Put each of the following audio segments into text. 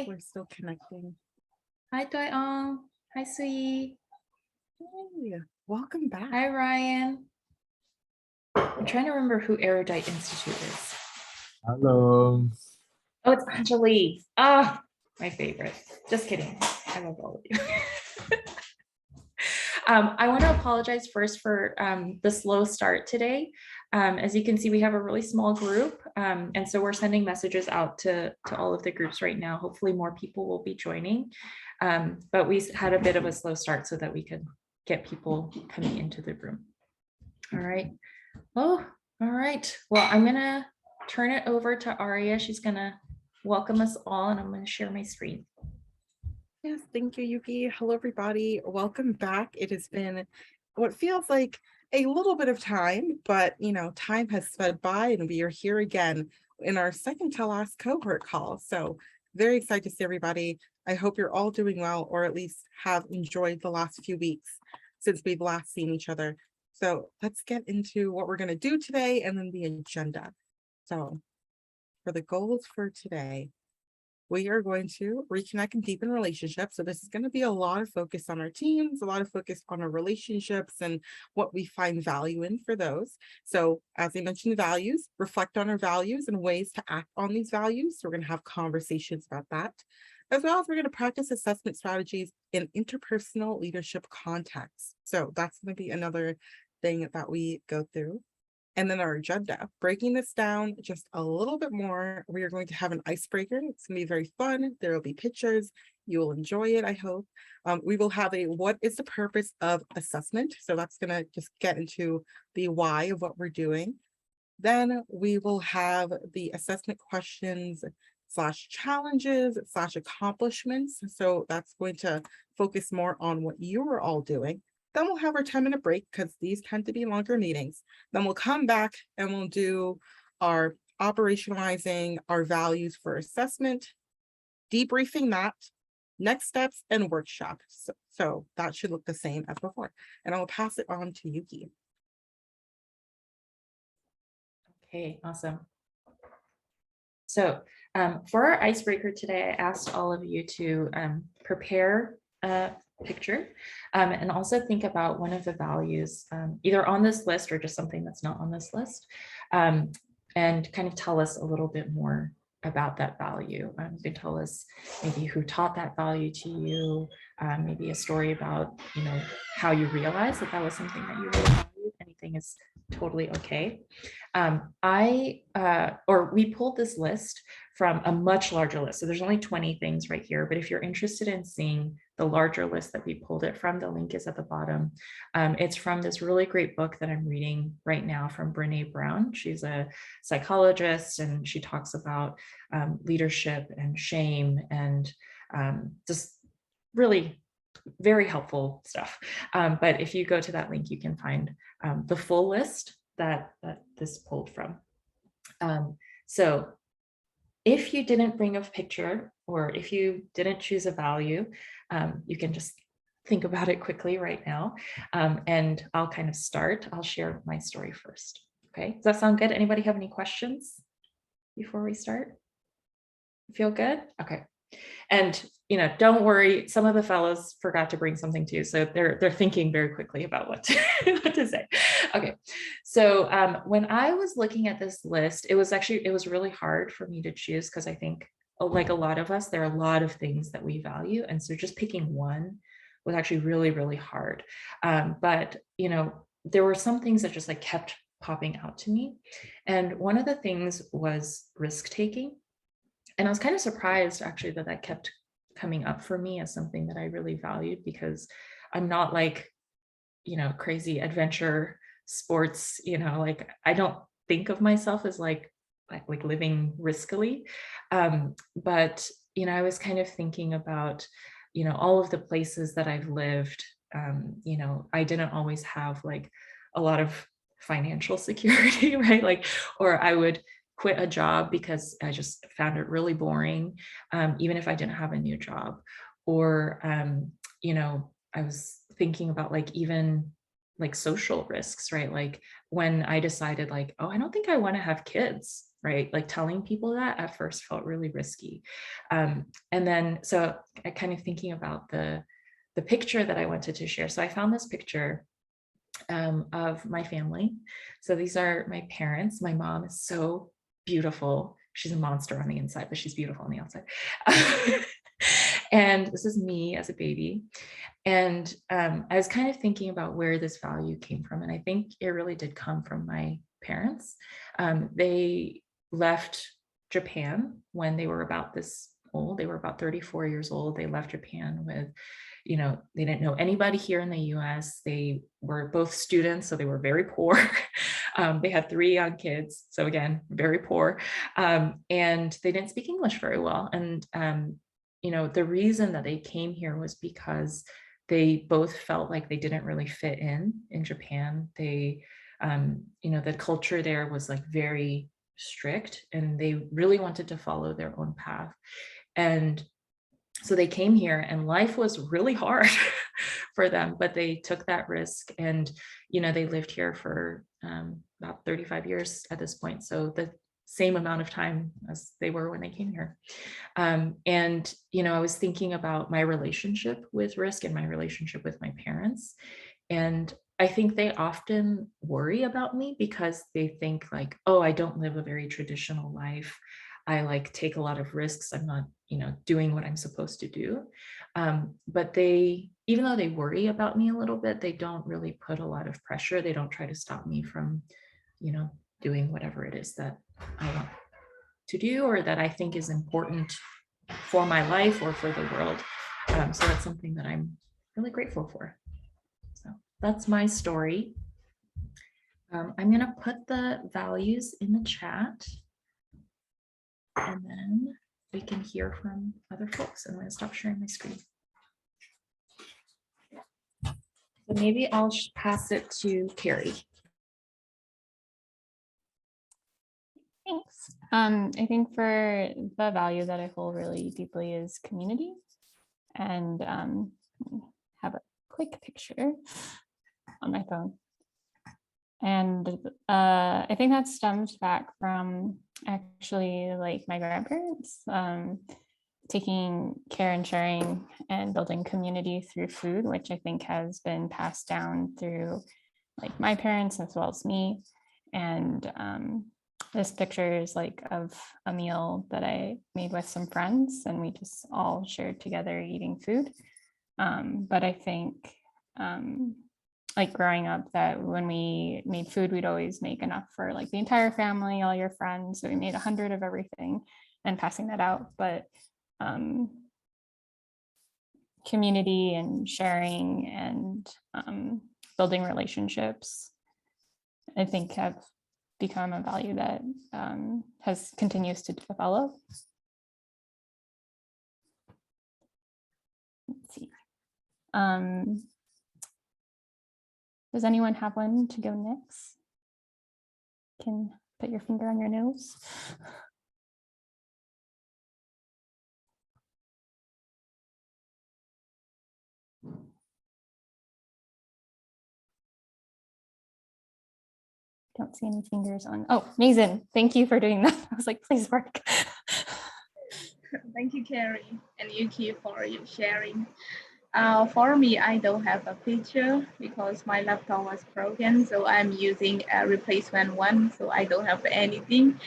Hi. We're still connecting. Hi, Doyong. Hi, Sui. Hey, welcome back. Hi, Ryan. I'm trying to remember who Erudite Institute is. Hello. Oh, it's Anjali. Ah, my favorite. Just kidding. I love all of you. I want to apologize first for the slow start today. As you can see, we have a really small group, and so we're sending messages out to all of the groups right now. Hopefully more people will be joining, but we had a bit of a slow start so that we could get people coming into the room. All right. Oh, all right. Well, I'm going to turn it over to Aria. She's going to welcome us all, and I'm going to share my screen. Yes, thank you, Yuki. Hello, everybody. Welcome back. It has been what feels like a little bit of time, but time has sped by and we are here again in our second to last cohort call. So very excited to see everybody. I hope you're all doing well, or at least have enjoyed the last few weeks since we've last seen each other. So let's get into what we're going to do today and then the agenda. So for the goals for today, we are going to reconnect and deepen relationships. So this is going to be a lot of focus on our teams, a lot of focus on our relationships and what we find value in for those. So as I mentioned, values, reflect on our values and ways to act on these values. So we're going to have conversations about that, as well as we're going to practice assessment strategies in interpersonal leadership contexts. So that's going to be another thing that we go through. And then our agenda, breaking this down just a little bit more, we are going to have an icebreaker. It's going to be very fun. There will be pictures. You will enjoy it, I hope. We will have a what is the purpose of assessment? So that's going to just get into the why of what we're doing. Then we will have the assessment questions / challenges / accomplishments. So that's going to focus more on what you are all doing. Then we'll have our 10-minute break because these tend to be longer meetings. Then we'll come back and we'll do our operationalizing our values for assessment, debriefing that, next steps, and workshop. So that should look the same as before. And I'll pass it on to Yuki. Okay, awesome. So for our icebreaker today, I asked all of you to prepare a picture and also think about one of the values either on this list or just something that's not on this list, and kind of tell us a little bit more about that value. You can tell us maybe who taught that value to you, maybe a story about how you realized that that was something that you really valued. Anything is totally okay. We pulled this list from a much larger list. So there's only 20 things right here, but if you're interested in seeing the larger list that we pulled it from, the link is at the bottom. It's from this really great book that I'm reading right now from Brené Brown. She's a psychologist and she talks about leadership and shame and just really very helpful stuff. But if you go to that link, you can find the full list that this pulled from. So if you didn't bring a picture or if you didn't choose a value, you can just think about it quickly right now. And I'll kind of start. I'll share my story first. Okay, does that sound good? Anybody have any questions before we start? Feel good? Okay. And don't worry, some of the fellows forgot to bring something too, so they're thinking very quickly about what to say. Okay, so when I was looking at this list, it was really hard for me to choose because I think, like a lot of us, there are a lot of things that we value, and so just picking one was actually really, really hard. But there were some things that just like kept popping out to me, and one of the things was risk taking. And I was kind of surprised actually that kept coming up for me as something that I really valued, because I'm not like, crazy adventure sports, like I don't think of myself as like living riskily. But, I was kind of thinking about, all of the places that I've lived. I didn't always have like a lot of financial security, right? Like, or I would quit a job because I just found it really boring, even if I didn't have a new job. Or, I was thinking about like even like social risks, right? Like when I decided like, oh, I don't think I want to have kids, right? Like telling people that at first felt really risky. And then, so I kind of thinking about the picture that I wanted to share. So I found this picture of my family. So these are my parents. My mom is so beautiful. She's a monster on the inside, but she's beautiful on the outside. And this is me as a baby. And I was kind of thinking about where this value came from. And I think it really did come from my parents. They left Japan when they were about this old. They were about 34 years old. They left Japan with, you know, they didn't know anybody here in the US. They were both students, so they were very poor. They had 3 young kids, so again, very poor. And they didn't speak English very well. And, you know, the reason that they came here was because they both felt like they didn't really fit in Japan. They, you know, the culture there was like very strict, and they really wanted to follow their own path. And so they came here, and life was really hard for them, but they took that risk. And, you know, they lived here for about 35 years at this point. So the same amount of time as they were when they came here. And, you know, I was thinking about my relationship with risk and my relationship with my parents. And I think they often worry about me because they think like, oh, I don't live a very traditional life. I like take a lot of risks. I'm not, you know, doing what I'm supposed to do. But they, even though they worry about me a little bit, they don't really put a lot of pressure. They don't try to stop me from, you know, doing whatever it is that I want to do or that I think is important for my life or for the world. So that's something that I'm really grateful for. So that's my story. I'm going to put the values in the chat, and then we can hear from other folks. I'm going to stop sharing my screen. So maybe I'll pass it to Carrie. Thanks. I think for the value that I hold really deeply is community, and have a quick picture on my phone. And I think that stems back from actually like my grandparents taking care and sharing and building community through food, which I think has been passed down through like my parents as well as me. And this picture is like of a meal that I made with some friends, and we just all shared together eating food. But I think like growing up, that when we made food, we'd always make enough for like the entire family, all your friends. So we made 100 of everything and passing that out. But community and sharing and building relationships, I think have become a value that continues to develop. Let's see. Does anyone have one to go next? Can put your finger on your nose. Don't see any fingers on. Oh, Mason, thank you for doing that. I was like, please work. Thank you, Carrie and Yuki, for your sharing. For me, I don't have a picture because my laptop was broken, so I'm using a replacement one, so I don't have anything.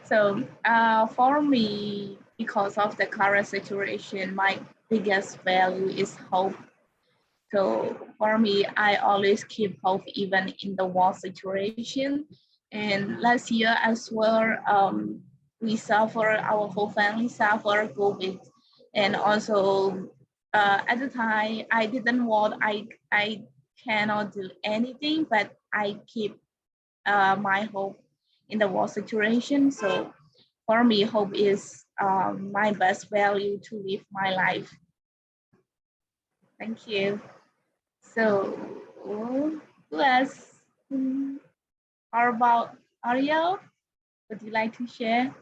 So for me, because of the current situation, my biggest value is hope. So for me, I always keep hope even in the war situation. And last year as well, we suffer, our whole family suffered COVID. And also at the time, I didn't want, I cannot do anything, but I keep my hope in the war situation. So for me, hope is my best value to live my life. Thank you. So who else? How about Ariel? Would you like to share?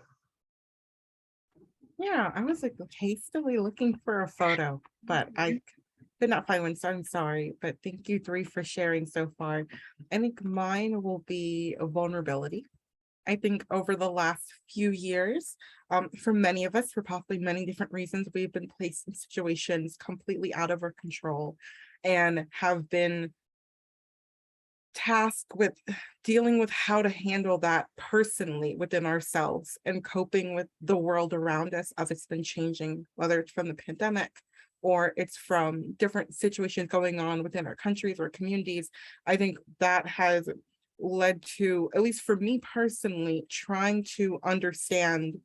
Yeah, I was like hastily looking for a photo, but I could not find one, so I'm sorry. But thank you three for sharing so far. I think mine will be a vulnerability. I think over the last few years, for many of us, for possibly many different reasons, we've been placed in situations completely out of our control and have been tasked with dealing with how to handle that personally within ourselves and coping with the world around us as it's been changing, whether it's from the pandemic or it's from different situations going on within our countries or communities. I think that has led to, at least for me personally, trying to understand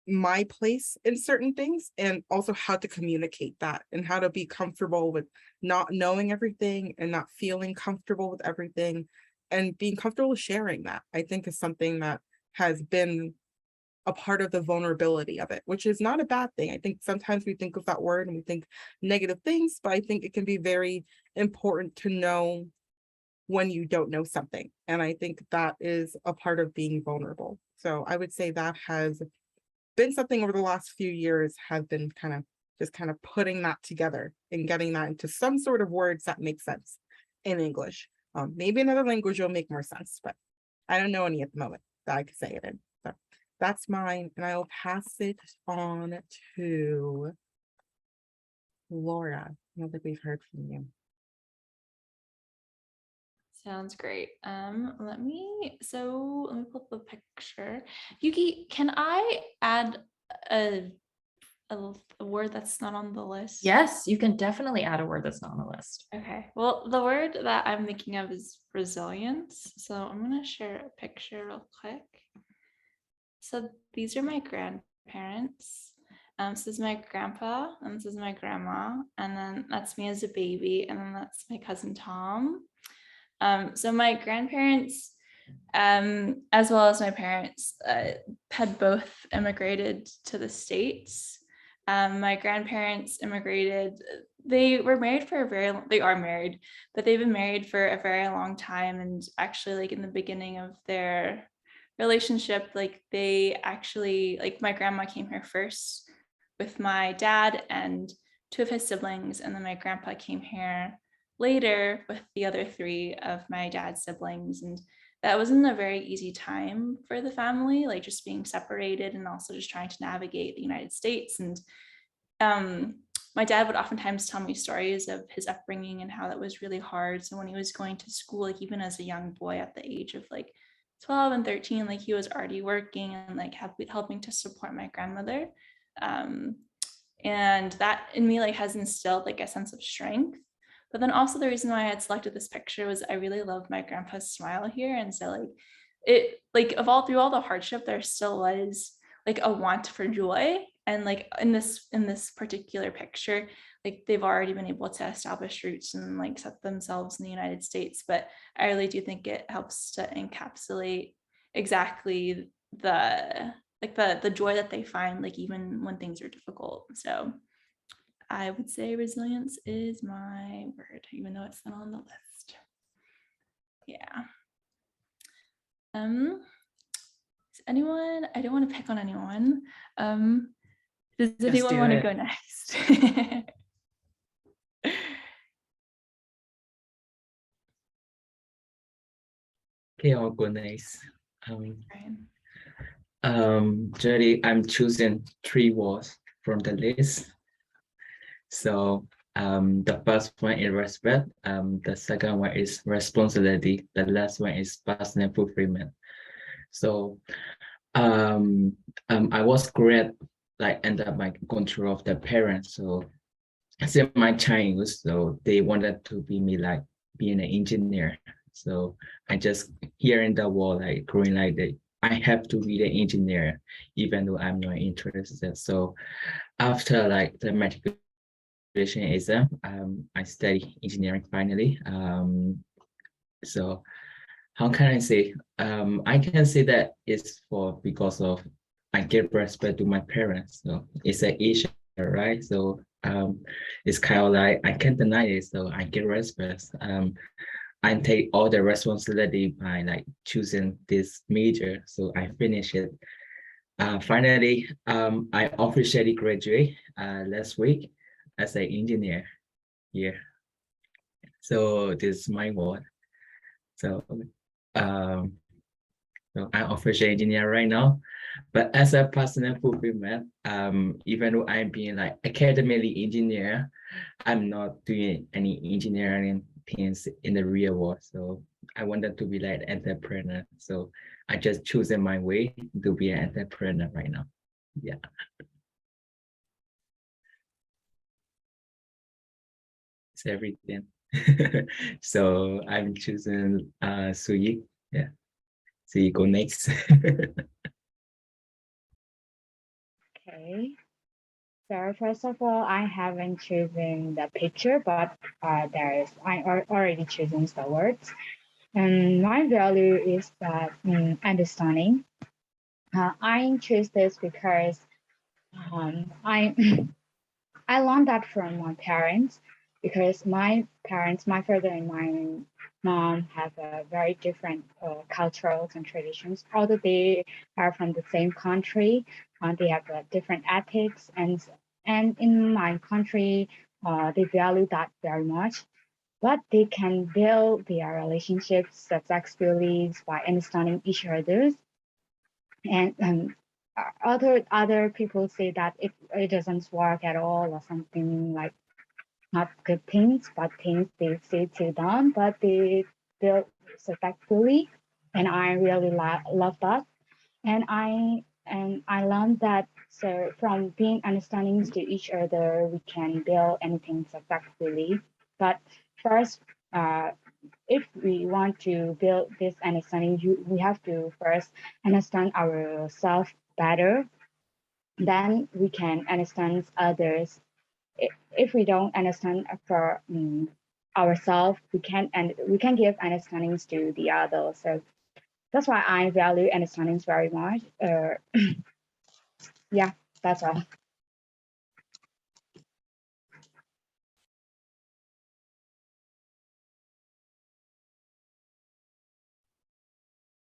my place in certain things and also how to communicate that and how to be comfortable with not knowing everything and not feeling comfortable with everything and being comfortable with sharing that, I think, is something that has been a part of the vulnerability of it, which is not a bad thing. I think sometimes we think of that word and we think negative things, but I think it can be very important to know when you don't know something. And I think that is a part of being vulnerable. So I would say that has been something over the last few years, have been kind of putting that together and getting that into some sort of words that make sense in English. Maybe another language will make more sense, but I don't know any at the moment that I could say it in. So that's mine, and I will pass it on to Laura. I don't think we've heard from you. Sounds great. Let me pull up the picture. Yuki, can I add a word that's not on the list? Yes, you can definitely add a word that's not on the list. Okay. Well, the word that I'm thinking of is resilience. So I'm gonna share a picture real quick. So these are my grandparents. This is my grandpa, and this is my grandma, and then that's me as a baby, and then that's my cousin Tom. So my grandparents, as well as my parents, had both immigrated to the States. My grandparents immigrated. They were married for they are married, but they've been married for a very long time. And actually, like in the beginning of their relationship, like my grandma came here first with my dad and two of his siblings, and then my grandpa came here later with the other three of my dad's siblings. And that wasn't a very easy time for the family, like just being separated and also just trying to navigate the United States. And my dad would oftentimes tell me stories of his upbringing and how that was really hard. So when he was going to school, like even as a young boy at the age of like 12 and 13, like he was already working and like helping to support my grandmother. And that in me like has instilled like a sense of strength. But then also the reason why I had selected this picture was I really love my grandpa's smile here. And so like it, like through all the hardship, there still was like a want for joy. And like in this particular picture, like they've already been able to establish roots and like set themselves in the United States. But I really do think it helps to encapsulate exactly the joy that they find, like even when things are difficult. So I would say resilience is my word, even though it's not on the list. Yeah. Does anyone, I don't want to pick on anyone. Does anyone want to go next? Okay, I'll go next. Generally, I'm choosing 3 words from the list. So the first one is respect. The second one is responsibility. The last one is personal fulfillment. So I was great, like under my control of the parents. So since my childhood, so they wanted to be me like being an engineer. So I just hearing the word like growing like that. I have to be the engineer, even though I'm not interested. So after like the matriculation exam, I study engineering finally. So how can I say? I can say that it's because of I give respect to my parents. So it's an Asian, right? So it's kind of like I can't deny it. So I give respect. I take all the responsibility by like choosing this major. So I finish it. Finally, I officially graduate last week as an engineer. Yeah. So this is my word. So So I'm official engineer right now. But as a personal fulfillment, even though I'm being like academically engineer, I'm not doing any engineering things in the real world. So I wanted to be like an entrepreneur. So I just chosen my way to be an entrepreneur right now. Yeah. It's everything. So I'm choosing Suyi. Yeah. Suyi, go next. Okay. So first of all, I haven't chosen the picture, but I already chosen the words. And my value is that understanding. I choose this because I I learned that from my parents because my parents, my father and my mom have a very different cultures and traditions. Although they are from the same country, they have different ethics and in my country, they value that very much. But they can build their relationships successfully by understanding each other's and other people say that it doesn't work at all or something like not good things, but things they say to them, but they build successfully, and I really love that. And I learned that so from being understanding to each other, we can build anything successfully. But first, if we want to build this understanding, we have to first understand ourselves better. Then we can understand others. If we don't understand for ourselves, we can give understandings to the others. So that's why I value understandings very much. Yeah, that's all.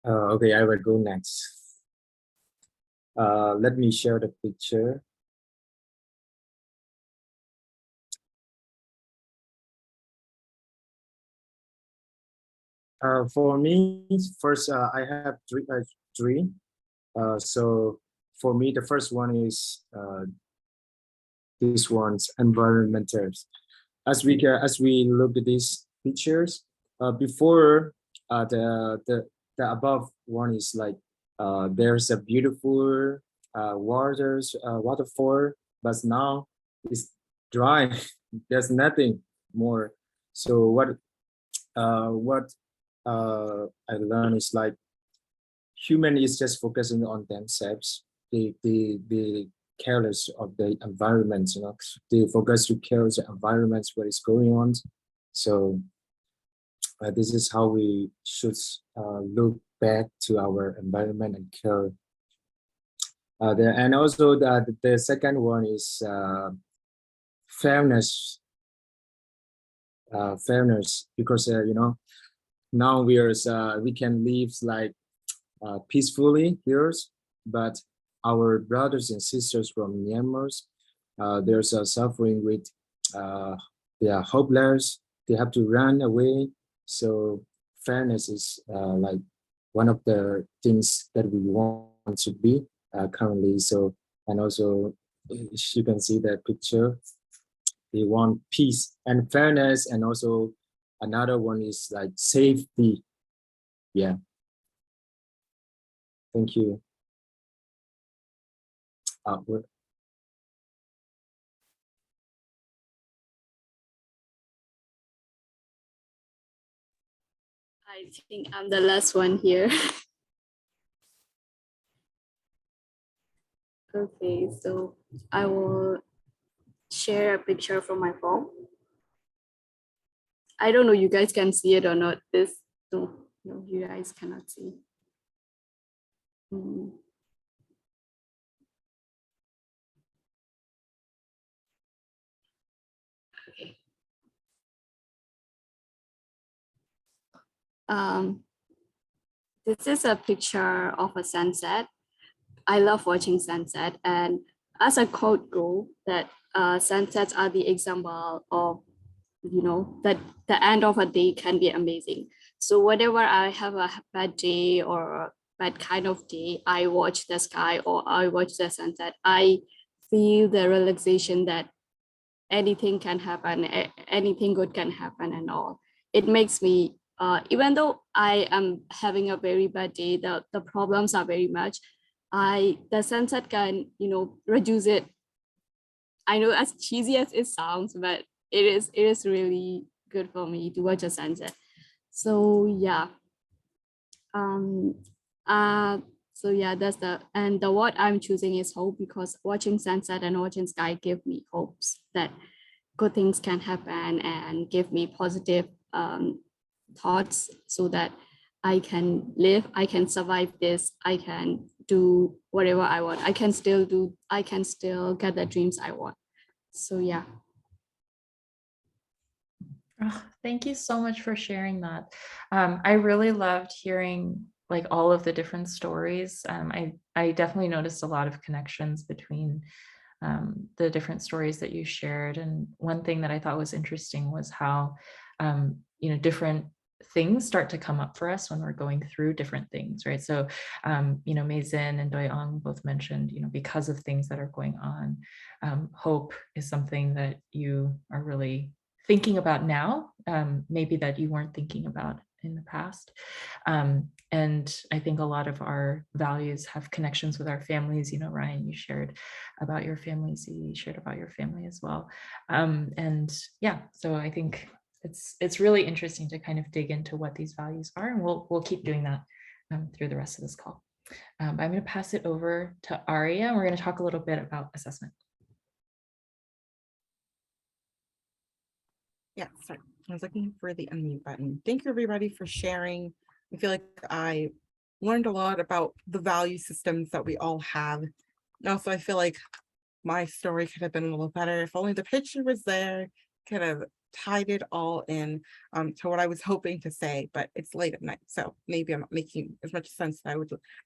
Okay, I will go next. Let me share the picture. For me, first, I have three. So for me, the first one is this one's environmental. As we look at these pictures, before the above one is like there's a beautiful waterfall, but now it's dry. There's nothing more. So what I learned is like human is just focusing on themselves. They careless of the environment, you know. They focus to care the environment, what is going on. So this is how we should look back to our environment and care. And also the second one is fairness. Fairness, because you know, now we can live like peacefully here, but our brothers and sisters from Myanmar, there's a suffering with they are hopeless, they have to run away. So fairness is like one of the things that we want to be currently. So, and also you can see that picture, they want peace and fairness, and also another one is like safety. Yeah. Thank you. I think I'm the last one here. Okay, so I will share a picture from my phone. I don't know you guys can see it or not. No, you guys cannot see. Okay. This is a picture of a sunset. I love watching sunset, and as a quote go that sunsets are the example of, you know, that the end of a day can be amazing. So whenever I have a bad day or bad kind of day, I watch the sky or I watch the sunset, I feel the relaxation that anything can happen, anything good can happen and all. It makes me, even though I am having a very bad day, the problems are very much, the sunset can, reduce it. I know as cheesy as it sounds, but it is really good for me to watch a sunset. So yeah. Um so yeah, the what I'm choosing is hope, because watching sunset and watching sky give me hopes that good things can happen and give me positive thoughts, so that I can live, I can survive this, I can do whatever I want, I can still get the dreams I want. So yeah. Oh, thank you so much for sharing that. I really loved hearing like all of the different stories. I definitely noticed a lot of connections between the different stories that you shared. And one thing that I thought was interesting was how, different things start to come up for us when we're going through different things, right? So, Mei Zin and Doi Ong both mentioned, because of things that are going on, hope is something that you are really thinking about now, maybe that you weren't thinking about in the past. And I think a lot of our values have connections with our families. Ryan, you shared about your families, you shared about your family as well. And yeah, so I think it's really interesting to kind of dig into what these values are, and we'll keep doing that through the rest of this call. I'm going to pass it over to Aria, and we're going to talk a little bit about assessment. Yeah, sorry. I was looking for the unmute button. Thank you, everybody, for sharing. I feel like I learned a lot about the value systems that we all have. And also, I feel like my story could have been a little better if only the picture was there, could have tied it all in to what I was hoping to say, but it's late at night, so maybe I'm not making as much sense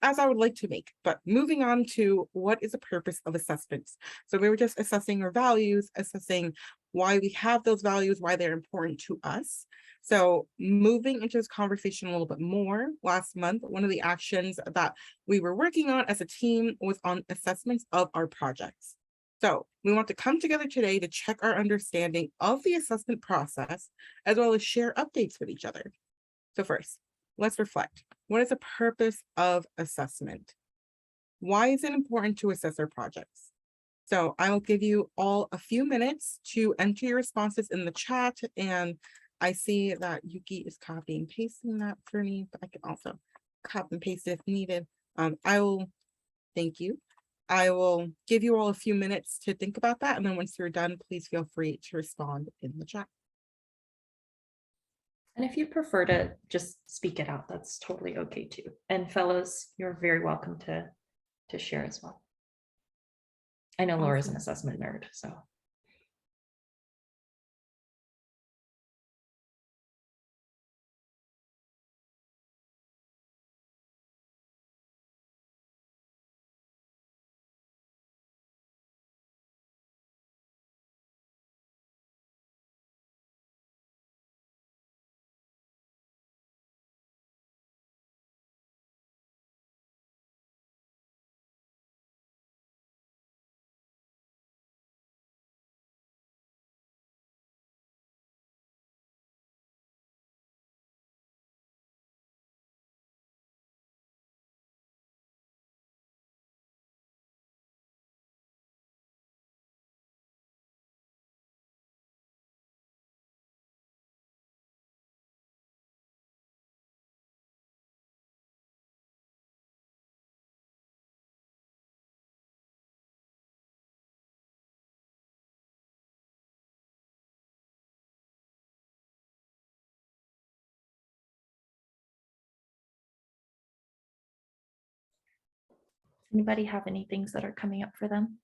as I would like to make. But moving on to what is the purpose of assessments. So we were just assessing our values, assessing why we have those values, why they're important to us. So moving into this conversation a little bit more, last month, one of the actions that we were working on as a team was on assessments of our projects. So we want to come together today to check our understanding of the assessment process, as well as share updates with each other. So first, let's reflect. What is the purpose of assessment? Why is it important to assess our projects? So I will give you all a few minutes to enter your responses in the chat. And I see that Yuki is copying and pasting that for me, but I can also copy and paste it if needed. Thank you. I will give you all a few minutes to think about that. And then once you're done, please feel free to respond in the chat. And if you prefer to just speak it out, that's totally okay too. And fellows, you're very welcome to share as well. I know Laura's an assessment nerd, so. Anybody have any things that are coming up for them?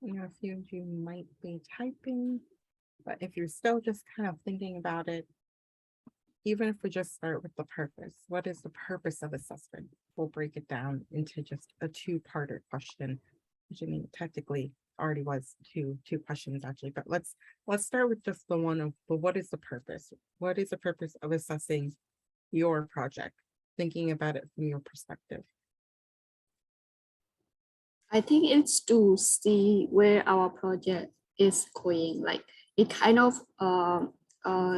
A few of you might be typing. But if you're still just kind of thinking about it, even if we just start with the purpose, what is the purpose of assessment? We'll break it down into just a two-parter question, which I mean, technically already was two questions actually, but let's start with just the one of, but what is the purpose? What is the purpose of assessing your project? Thinking about it from your perspective. I think it's to see where our project is going. Like it kind of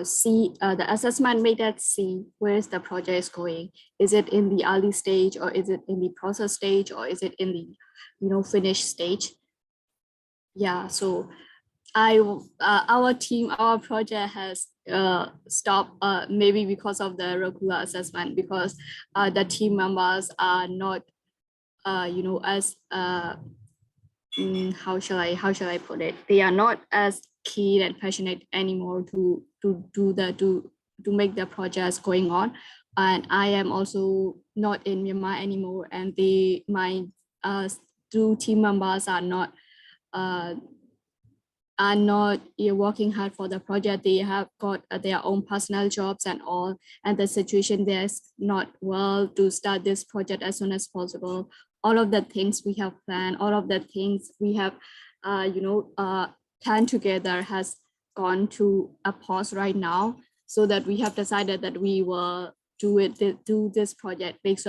see the assessment made us see where's the project is going. Is it in the early stage, or is it in the process stage, or is it in the finished stage? Yeah. So our team, our project has stopped maybe because of the regular assessment, because the team members are not as how shall I put it? They are not as keen and passionate anymore to make the projects going on. And I am also not in Myanmar anymore, and my two team members are not working hard for the project. They have got their own personal jobs and all, and the situation there is not well to start this project as soon as possible. All of the things we have planned, all of the things we have planned together has gone to a pause right now, so that we have decided that we will do this project next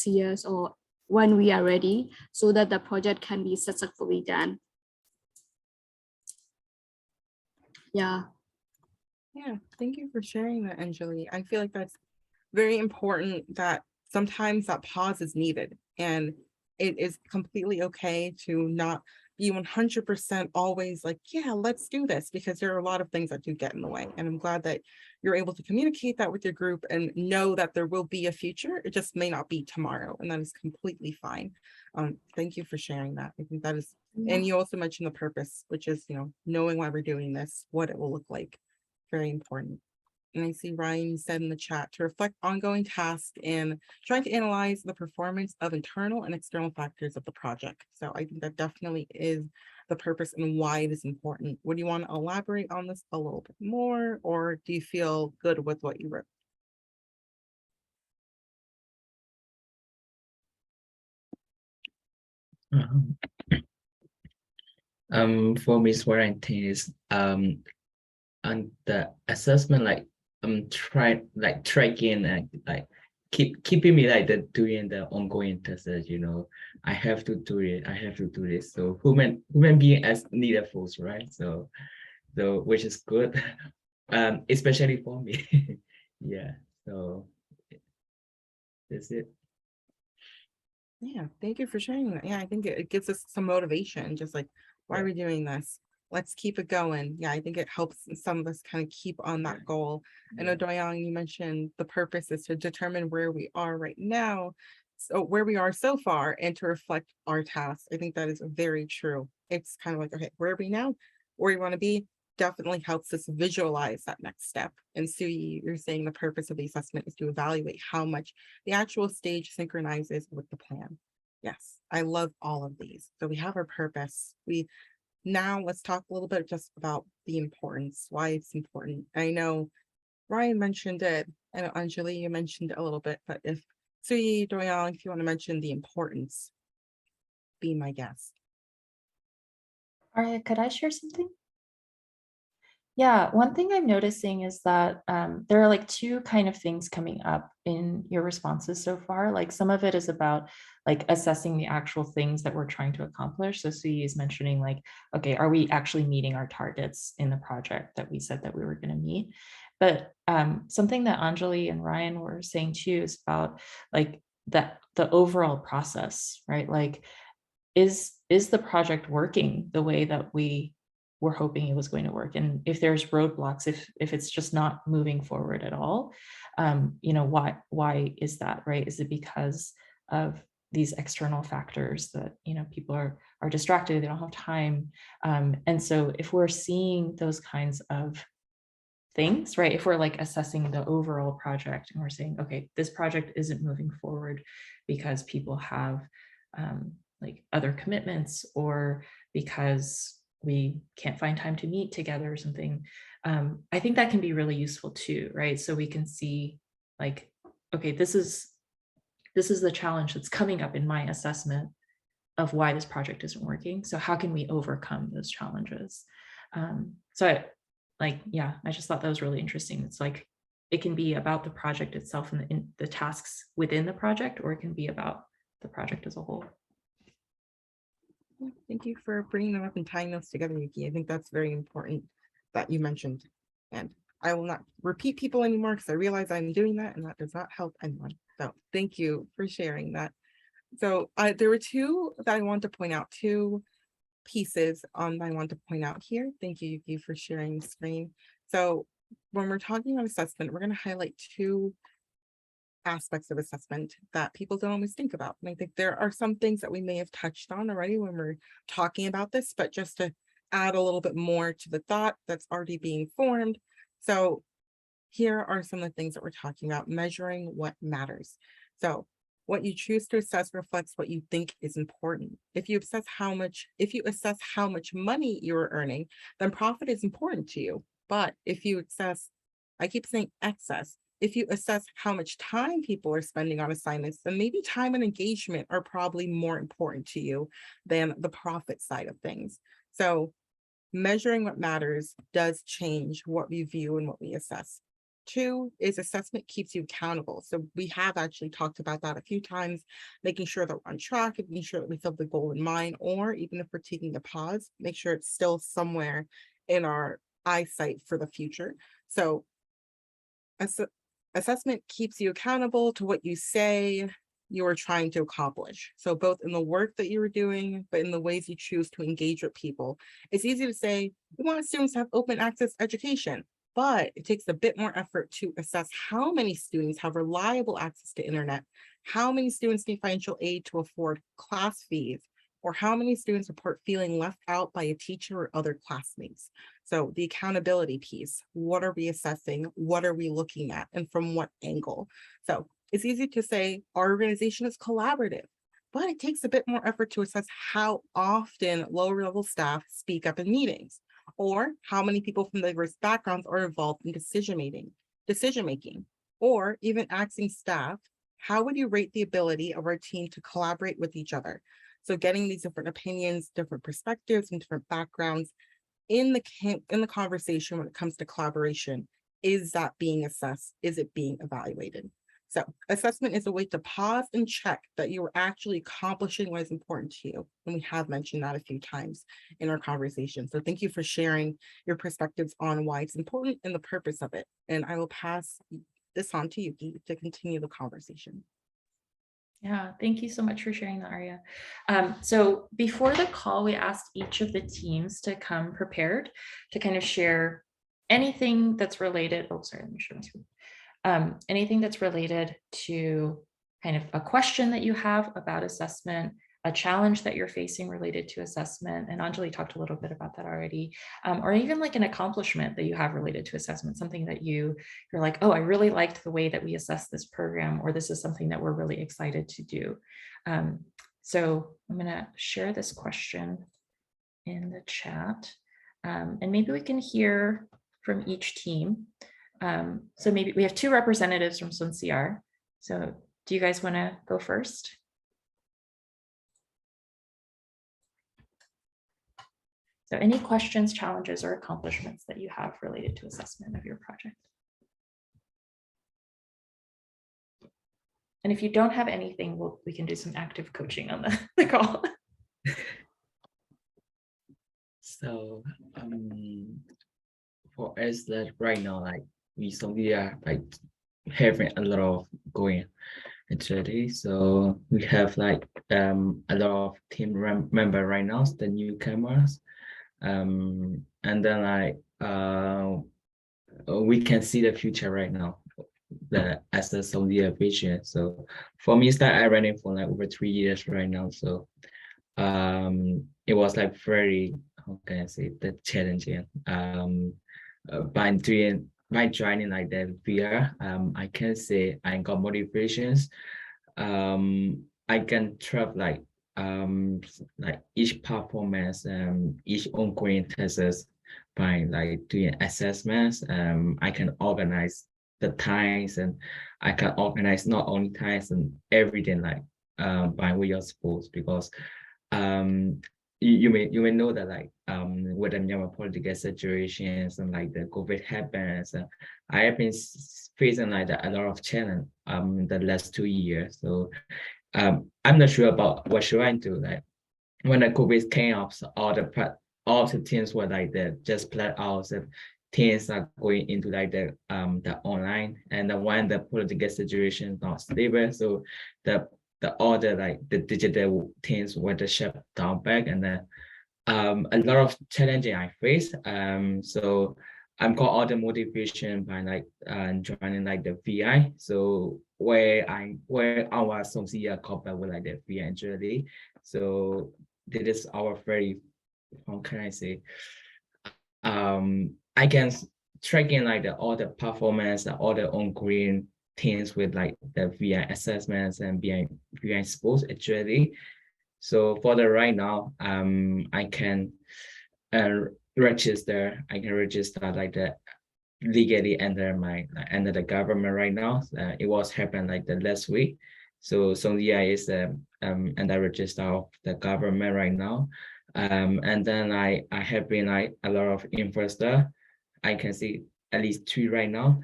years, or when we are ready, so that the project can be successfully done. Yeah. Thank you for sharing that, Anjali. I feel like that's very important, that sometimes that pause is needed, and it is completely okay to not be 100% always like, yeah, let's do this, because there are a lot of things that do get in the way. And I'm glad that you're able to communicate that with your group and know that there will be a future. It just may not be tomorrow, and that is completely fine. Thank you for sharing that. I think that is, and you also mentioned the purpose, which is, knowing why we're doing this, what it will look like. Very important. And I see Ryan said in the chat to reflect ongoing tasks and trying to analyze the performance of internal and external factors of the project. So I think that definitely is the purpose and why it is important. Would you want to elaborate on this a little bit more, or do you feel good with what you wrote? For me, what I think is on the assessment, like tracking and like keeping me like doing the ongoing tests. I have to do it. I have to do this. So human being as needed force, right? So which is good, especially for me. Yeah. So that's it. Yeah, thank you for sharing that. Yeah, I think it gives us some motivation, just like, why are we doing this? Let's keep it going. Yeah, I think it helps some of us kind of keep on that goal. I know, Doyoung, you mentioned the purpose is to determine where we are right now, so where we are so far, and to reflect our tasks. I think that is very true. It's kind of like, okay, where are we now? Where you want to be? Definitely helps us visualize that next step. And Sui, you're saying the purpose of the assessment is to evaluate how much the actual stage synchronizes with the plan. Yes, I love all of these. So we have our purpose. Now let's talk a little bit just about the importance, why it's important. I know Ryan mentioned it. I know Anjali, you mentioned it a little bit, but if Sui, Doyoung, if you want to mention the importance, be my guest. All right, could I share something? Yeah, one thing I'm noticing is that there are like two kind of things coming up in your responses so far. Like some of it is about like assessing the actual things that we're trying to accomplish. So Sui is mentioning like, okay, are we actually meeting our targets in the project that we said that we were going to meet? But something that Anjali and Ryan were saying too is about like the overall process, right? Like, is the project working the way that we were hoping it was going to work? And if there's roadblocks, if it's just not moving forward at all, why is that, right? Is it because of these external factors that people are distracted, they don't have time, and so if we're seeing those kinds of things, right, if we're like assessing the overall project and we're saying, okay, this project isn't moving forward because people have like other commitments, or because we can't find time to meet together or something. I think that can be really useful too, right? So we can see like, okay, this is the challenge that's coming up in my assessment of why this project isn't working. So how can we overcome those challenges? I just thought that was really interesting. It's like, it can be about the project itself and the tasks within the project, or it can be about the project as a whole. Thank you for bringing them up and tying those together, Yuki. I think that's very important that you mentioned. And I will not repeat people anymore because I realize I'm doing that and that does not help anyone. So thank you for sharing that. So there were two that I want to point out, two pieces I want to point out here. Thank you, Yuki, for sharing the screen. So when we're talking about assessment, we're going to highlight two aspects of assessment that people don't always think about. And I think there are some things that we may have touched on already when we're talking about this, but just to add a little bit more to the thought that's already being formed. So here are some of the things that we're talking about: measuring what matters. So what you choose to assess reflects what you think is important. If you assess how much money you're earning, then profit is important to you. But if you assess, I keep saying excess, if you assess how much time people are spending on assignments, then maybe time and engagement are probably more important to you than the profit side of things. So measuring what matters does change what we view and what we assess. Two is assessment keeps you accountable. So we have actually talked about that a few times, making sure that we're on track, making sure that we have the goal in mind, or even if we're taking a pause, make sure it's still somewhere in our eyesight for the future. So assessment keeps you accountable to what you say you are trying to accomplish. So both in the work that you are doing, but in the ways you choose to engage with people. It's easy to say, we want students to have open access education, but it takes a bit more effort to assess how many students have reliable access to internet, how many students need financial aid to afford class fees, or how many students report feeling left out by a teacher or other classmates. So the accountability piece, what are we assessing? What are we looking at? And from what angle? So it's easy to say our organization is collaborative, but it takes a bit more effort to assess how often lower level staff speak up in meetings, or how many people from diverse backgrounds are involved in decision making, or even asking staff, how would you rate the ability of our team to collaborate with each other? So getting these different opinions, different perspectives, and different backgrounds in the conversation when it comes to collaboration, is that being assessed? Is it being evaluated? So assessment is a way to pause and check that you are actually accomplishing what is important to you. And we have mentioned that a few times in our conversation. So thank you for sharing your perspectives on why it's important and the purpose of it. And I will pass this on to Yuki to continue the conversation. Yeah, thank you so much for sharing that, Arya. So before the call, we asked each of the teams to come prepared to kind of share anything that's related. Oh, sorry, let me show my screen. Anything that's related to kind of a question that you have about assessment, a challenge that you're facing related to assessment, and Anjali talked a little bit about that already, or even like an accomplishment that you have related to assessment, something that you're like, oh, I really liked the way that we assess this program, or this is something that we're really excited to do. So I'm gonna share this question in the chat, and maybe we can hear from each team. So maybe we have two representatives from SUNCR. So do you guys want to go first? So any questions, challenges, or accomplishments that you have related to assessment of your project? And if you don't have anything, we can do some active coaching on the call. So for us, that right now, like we are like having a lot of going activity. So we have like a lot of team member right now, the newcomers, and then like we can see the future right now, as the Saudi vision. So for me, it's that I running for like over 3 years right now. So it was like very, how can I say, the challenging. By joining like that VR, I can say I got motivations. I can travel like like each performance, each ongoing tests by like doing assessments. I can organize the times, and I can organize not only times and everything like by way of sports, because you may know that like with the Myanmar political situations and like the COVID happens, I have been facing like a lot of challenge the last 2 years. So I'm not sure about what should I do. Like when the COVID came up, so all the teams were like just flat out. So teams are going into like the online, and then when the political situation is not stable, so all the like the digital teams were just shut down back, and then a lot of challenging I face. So I'm got all the motivation by like joining like the VI. So where our associate couple with like the VI journey. So this is our very, how can I say, I can tracking like all the performance, all the ongoing things with like the VI assessments and VI sports actually. So for the right now, I can register. I can register like the legally under the government right now. It was happened like the last week. So yeah is under register of the government right now. And then I have been like a lot of investor. I can see at least 2 right now.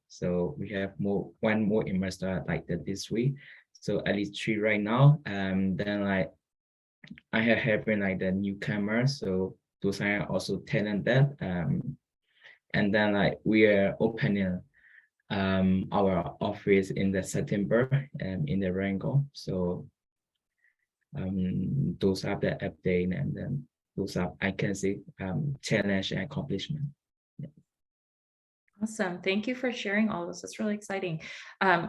So we have one more investor like this week. So at least 3 right now. Then like I have having like the newcomer. So those are also talented. And then like we are opening our office in the September in the Rango. So those are the update, and then those are I can see challenge and accomplishment. Awesome. Thank you for sharing all this. It's really exciting.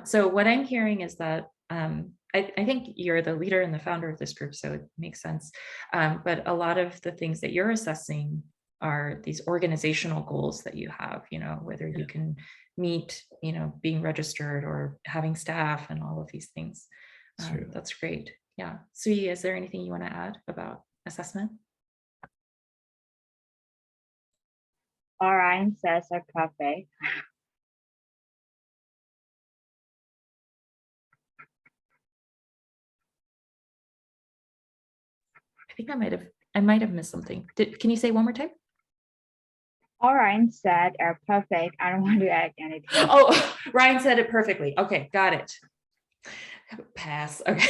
So what I'm hearing is that I think you're the leader and the founder of this group, so it makes sense. But a lot of the things that you're assessing are these organizational goals that you have, whether you can meet, being registered or having staff and all of these things. That's great. Yeah. Sui, is there anything you want to add about assessment? All right, says are perfect. I think I might have missed something. Can you say one more time? All right, said are perfect. I don't want to add anything. Oh, Ryan said it perfectly. Okay, got it. Pass. Okay.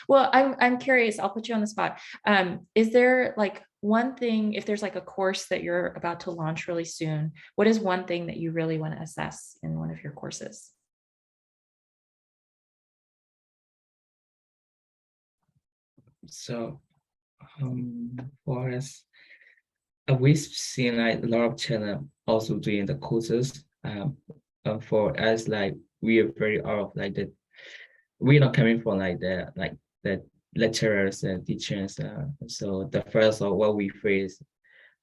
Well, I'm curious. I'll put you on the spot. Is there like one thing, if there's like a course that you're about to launch really soon, what is one thing that you really want to assess in one of your courses? So for us, we've seen like a lot of channel also doing the courses. For us, like we are very out of like we're not coming from like the lecturers and teachers. So the first of what we face,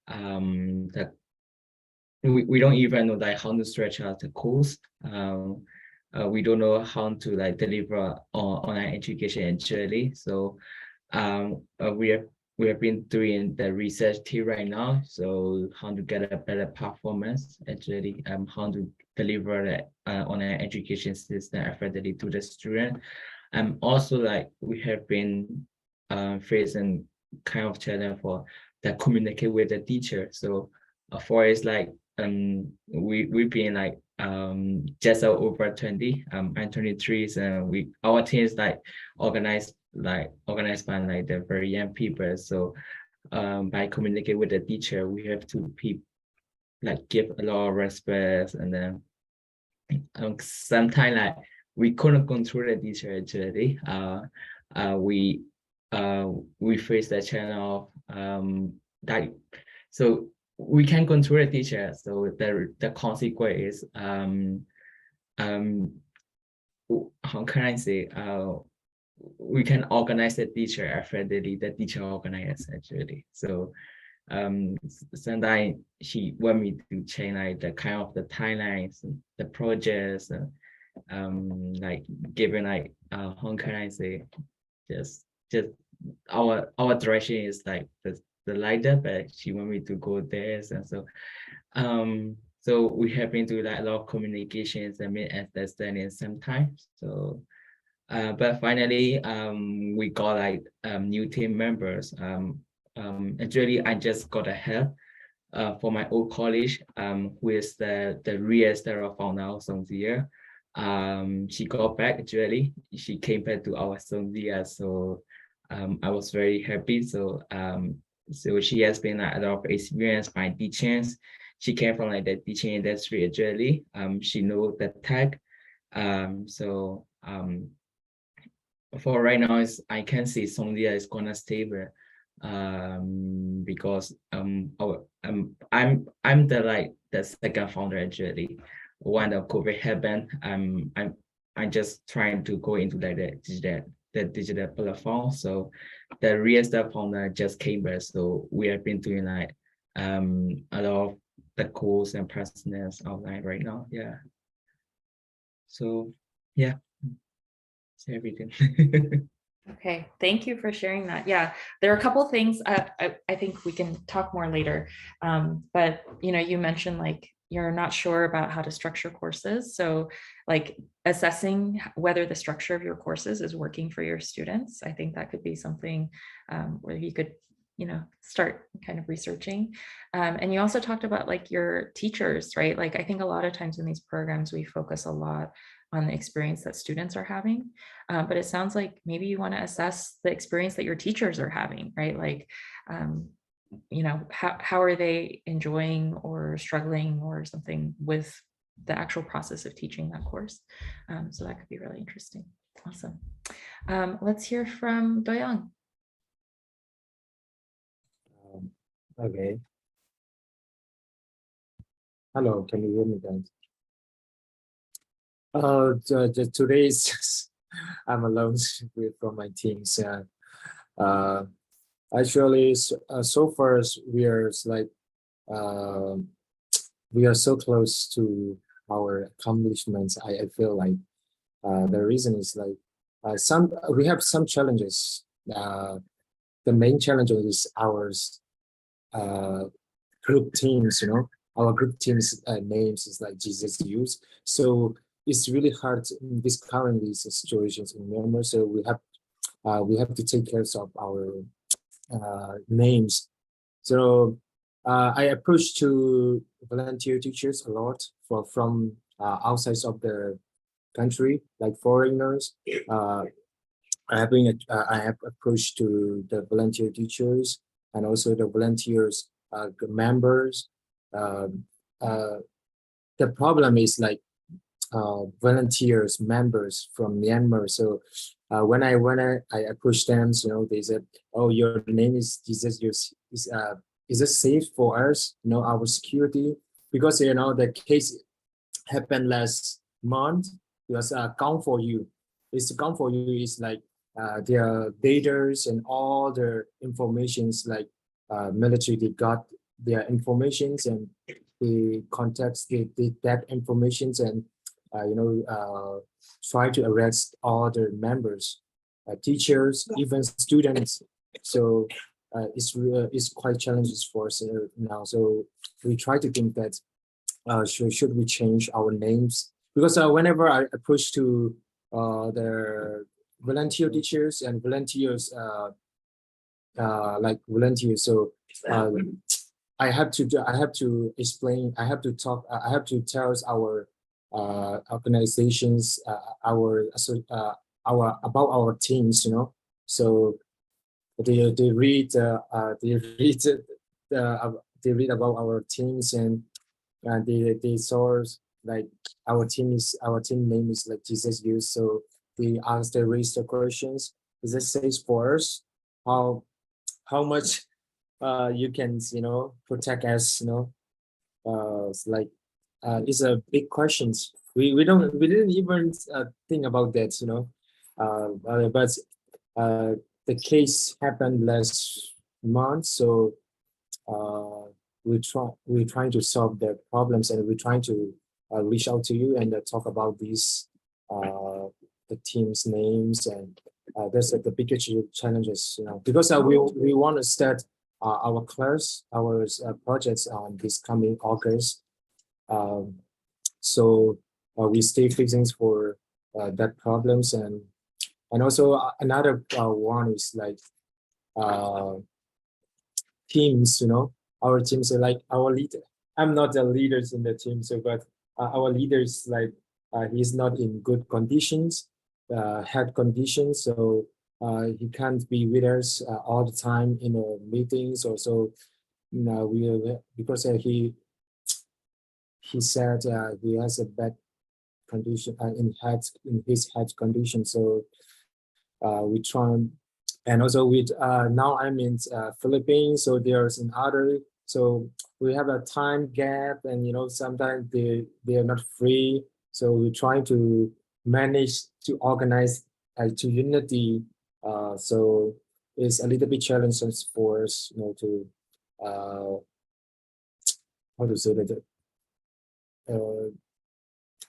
that we don't even know like how to stretch out the course. We don't know how to like deliver online education actually. So we have been doing the research team right now. So how to get a better performance actually, how to deliver the online education system effectively to the student. Also like we have been facing kind of challenge for that communicate with the teacher. So for us like we've been like just over 20. I'm 23, so our team is like organized by like the very young people. So by communicate with the teacher, we have to like give a lot of respect, and then sometimes like we couldn't control the teacher actually. We face the channel that so we can control the teacher. So the consequence is how can I say we can organize the teacher effectively. The teacher organizes actually. So sometimes she want me to change like the kind of the timelines, the projects, like given like how can I say, just our direction is like the lighter, but she want me to go there, and so we have been doing like a lot of communications and misunderstanding sometimes. So but finally we got like new team members. Actually I just got a help for my old college who is the real star for now Songzia. She got back actually. She came back to our Songzia, so I was very happy. So she has been like, a lot of experience by teaching. She came from like the teaching industry actually. She knows the tech. For right now, I can see Songzia is gonna stay there because I'm the like the second founder actually. When the COVID happened, I'm just trying to go into like the digital platform. So the real estate founder just came back. So we have been doing like a lot of the course and personals online right now. Yeah. So yeah, it's everything. Okay, thank you for sharing that. Yeah, there are a couple things I think we can talk more later. But you mentioned like you're not sure about how to structure courses. So like assessing whether the structure of your courses is working for your students. I think that could be something where you could start kind of researching. And you also talked about like your teachers, right? Like I think a lot of times in these programs, we focus a lot on the experience that students are having. But it sounds like maybe you want to assess the experience that your teachers are having, right? Like, how are they enjoying or struggling or something with the actual process of teaching that course? So that could be really interesting. Awesome. Let's hear from Doyoung. Okay. Hello, can you hear me guys? Today is just, I'm alone from my teams. Actually, so far we are like we are so close to our accomplishments. I feel like the reason is like we have some challenges. The main challenge is ours. Group teams, our group teams names is like Jesus Youth. So it's really hard in this current situations in Myanmar. So we have to take care of our names. So I approach to volunteer teachers a lot from outside of the country, like foreigners. I have approached to the volunteer teachers and also the volunteers members. The problem is like volunteers members from Myanmar. So when I approach them, they said, "Oh, your name is Jesus. Is it safe for us? Our security, because the case happened last month. It was count for you. It's count for you is like their datas and all their informations like military. They got their informations and the contacts that informations and try to arrest all the members, teachers, even students. So it's quite challenges for us now. So we try to think that should we change our names, because whenever I approach to the volunteer teachers and volunteers like volunteers, so I have to explain, I have to talk, I have to tell our organizations about our teams, so they read they read about our teams, and they saw like our team name is like Jesus Youth. So they raise the questions. Is it safe for us? How much you can protect us? It's like it's a big questions. We didn't even think about that. But the case happened last month, so we're trying to solve the problems, and we're trying to reach out to you and talk about these the team's names, and that's the biggest challenges, because we want to start our class, our projects on this coming August. So we stay fixing for that problems, and also another one is like teams. Our teams are like our leader. I'm not the leaders in the team, so but our leaders like he's not in good conditions, health conditions, so he can't be with us all the time in meetings or so. Because he said he has a bad condition in his health condition, so we try. And also with now I'm in Philippines, so there's another, so we have a time gap, and sometimes they are not free, so we try to manage to organize to unity. So it's a little bit challenging for us, to how to say that.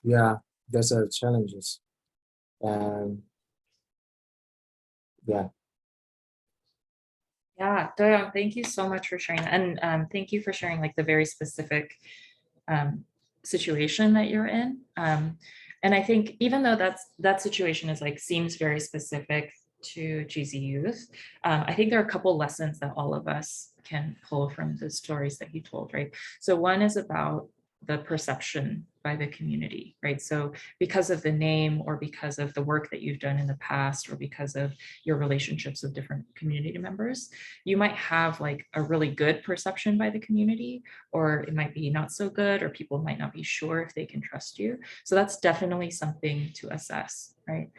Yeah, there's challenges, and yeah. Yeah, Doyoung, thank you so much for sharing that. And thank you for sharing like the very specific situation that you're in. And I think even though that situation is like seems very specific to GZ Youth, I think there are a couple lessons that all of us can pull from the stories that you told, right? So one is about the perception by the community, right? So because of the name, or because of the work that you've done in the past, or because of your relationships with different community members, you might have like a really good perception by the community, or it might be not so good, or people might not be sure if they can trust you. So that's definitely something to assess, right?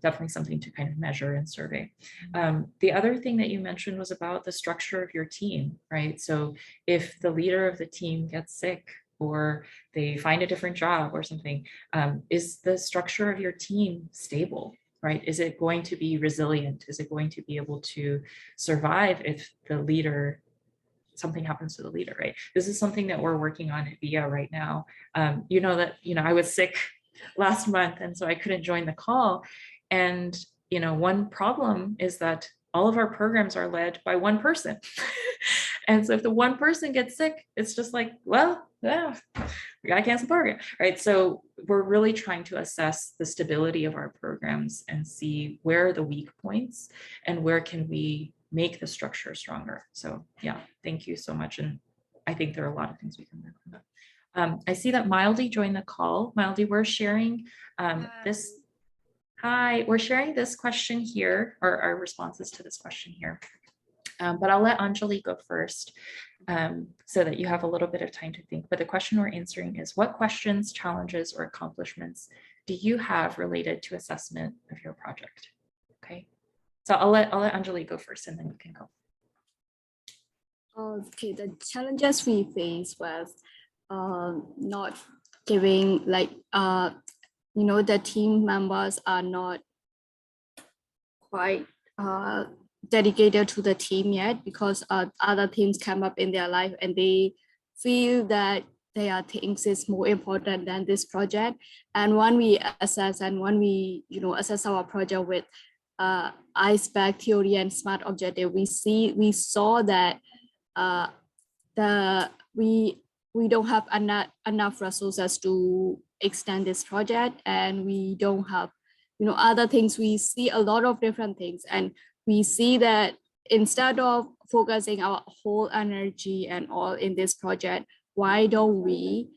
Definitely something to kind of measure and survey. The other thing that you mentioned was about the structure of your team, right? So if the leader of the team gets sick, or they find a different job or something, is the structure of your team stable, right? Is it going to be resilient? Is it going to be able to survive if the leader, something happens to the leader, right? This is something that we're working on at VIA right now. I was sick last month, and so I couldn't join the call. And, one problem is that all of our programs are led by one person. And so if the one person gets sick, it's just like, well, yeah, we gotta cancel the program, right? So we're really trying to assess the stability of our programs and see where are the weak points and where can we make the structure stronger. So yeah, thank you so much. And I think there are a lot of things we can learn from that. I see that Mildy joined the call. Mildy, we're sharing this. Hi, we're sharing this question here, or our responses to this question here. But I'll let Anjali go first so that you have a little bit of time to think. But the question we're answering is, what questions, challenges, or accomplishments do you have related to assessment of your project? Okay, so I'll let Anjali go first, and then you can go. Okay, the challenges we face with not giving the team members are not quite dedicated to the team yet, because other teams come up in their life and they feel that their things is more important than this project. And when we assess assess our project with iceberg theory and SMART objective, we saw that we don't have enough resources to extend this project, and we don't have other things. We see a lot of different things, and we see that instead of focusing our whole energy and all in this project, why don't we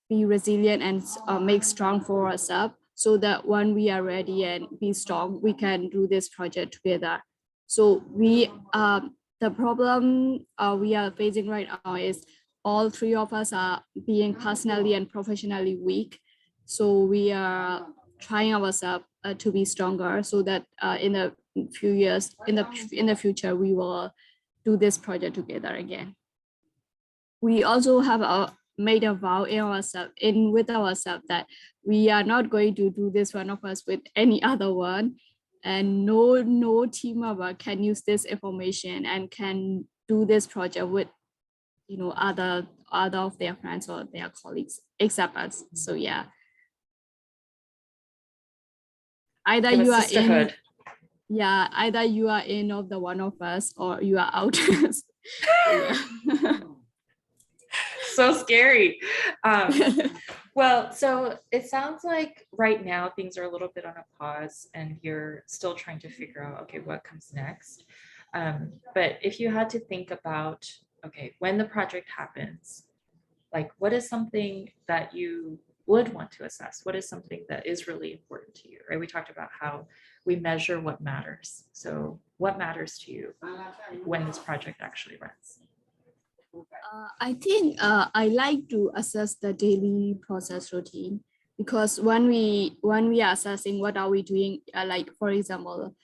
be resilient and make strong for ourselves, so that when we are ready and be strong, we can do this project together. So the problem we are facing right now is all three of us are being personally and professionally weak. So we are trying ourselves to be stronger, so that in a few years, in the future, we will do this project together again. We also have made a vow with ourselves that we are not going to do this one of us with any other one, and no team member can use this information and can do this project with other of their friends or their colleagues except us. So yeah. either Give us you are in, sisterhood. yeah, either you are in of the one of us or you are out. Yeah. So scary. Well, so it sounds like right now things are a little bit on a pause and you're still trying to figure out, okay, what comes next. But if you had to think about, okay, when the project happens, like what is something that you would want to assess? What is something that is really important to you, right? We talked about how we measure what matters. So what matters to you when this project actually runs? I think I like to assess the daily process routine, because when we are assessing what are we doing, like for example,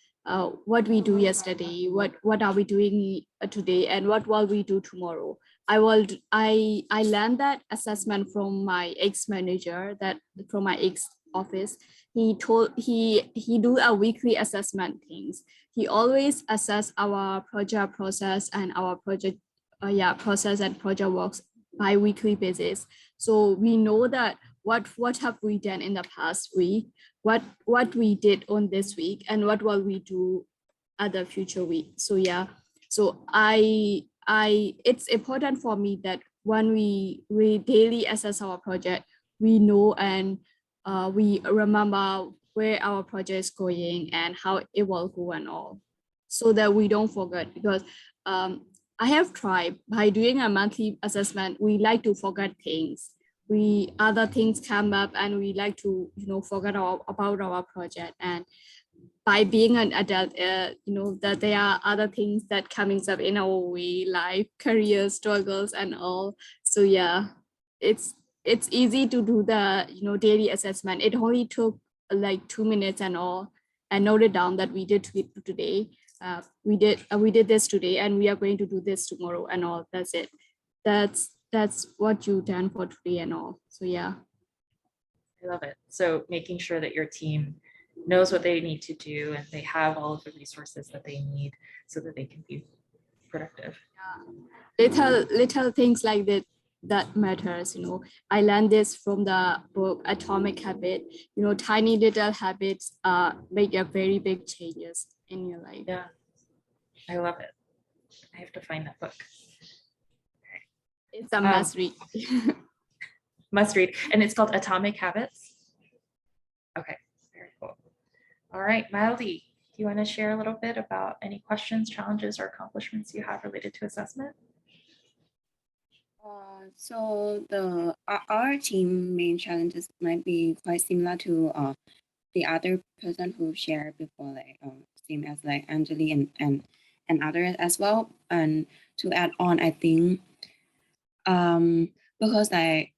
what we do yesterday, what are we doing today, and what will we do tomorrow. I learned that assessment from my ex-manager, that from my ex-office. He do a weekly assessment things. He always assess our project process and our project process and project works bi-weekly basis. So we know that what have we done in the past week, what we did on this week, and what will we do at the future week. So yeah, so I it's important for me that when we daily assess our project, we know and we remember where our project is going and how it will go and all, so that we don't forget. Because I have tried by doing a monthly assessment, we like to forget things. Other things come up and we like to, forget about our project. And by being an adult, that there are other things that coming up in our way, life, career struggles and all. So yeah, it's easy to do the, daily assessment. It only took like 2 minutes and all, and note it down that we did today. We did this today and we are going to do this tomorrow and all. That's it. That's what you done for today and all. So yeah. I love it. So making sure that your team knows what they need to do and they have all of the resources that they need so that they can be productive. Little things like that matters. I learned this from the book Atomic Habit. Tiny little habits make a very big changes in your life. Yeah, I love it. I have to find that book. It's a must read. Must read. And it's called Atomic Habits. Okay, very cool. All right, Mildy, do you want to share a little bit about any questions, challenges, or accomplishments you have related to assessment? So our team main challenges might be quite similar to the other person who shared before, like same as like Anjali and others as well. And to add on, I think because like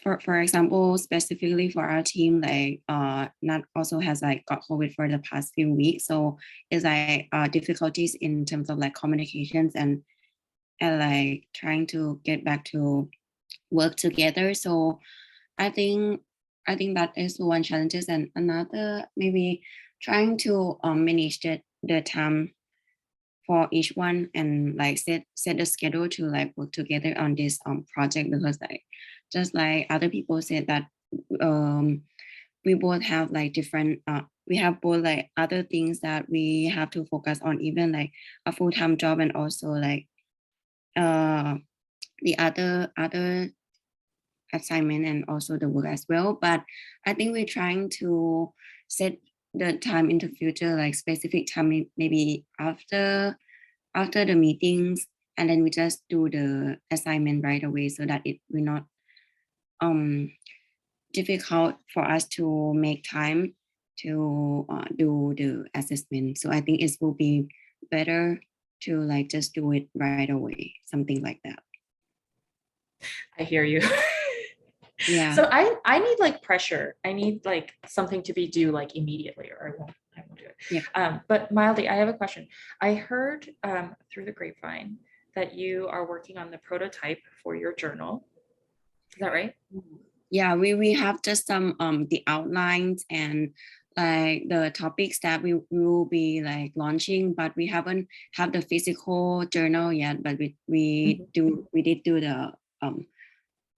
for example, specifically for our team, like Nat also has like got COVID for the past few weeks, so it's like difficulties in terms of like communications and like trying to get back to work together. So I think that is one challenges, and another maybe trying to manage the time for each one and like set a schedule to like work together on this project, because like just like other people said that we both have like different we have both like other things that we have to focus on, even like a full-time job and also like the other assignment and also the work as well. But I think we're trying to set the time into future, like specific time, maybe after the meetings, and then we just do the assignment right away, so that it will not difficult for us to make time to do the assessment. So I think it will be better to like just do it right away, something like that. I hear you. Yeah. So I need like pressure. I need like something to be due like immediately, or I won't do it. Yeah. But Mildy, I have a question. I heard through the grapevine that you are working on the prototype for your journal. Is that right? Yeah, we have just some the outlines and like the topics that we will be like launching, but we haven't have the physical journal yet. But we did do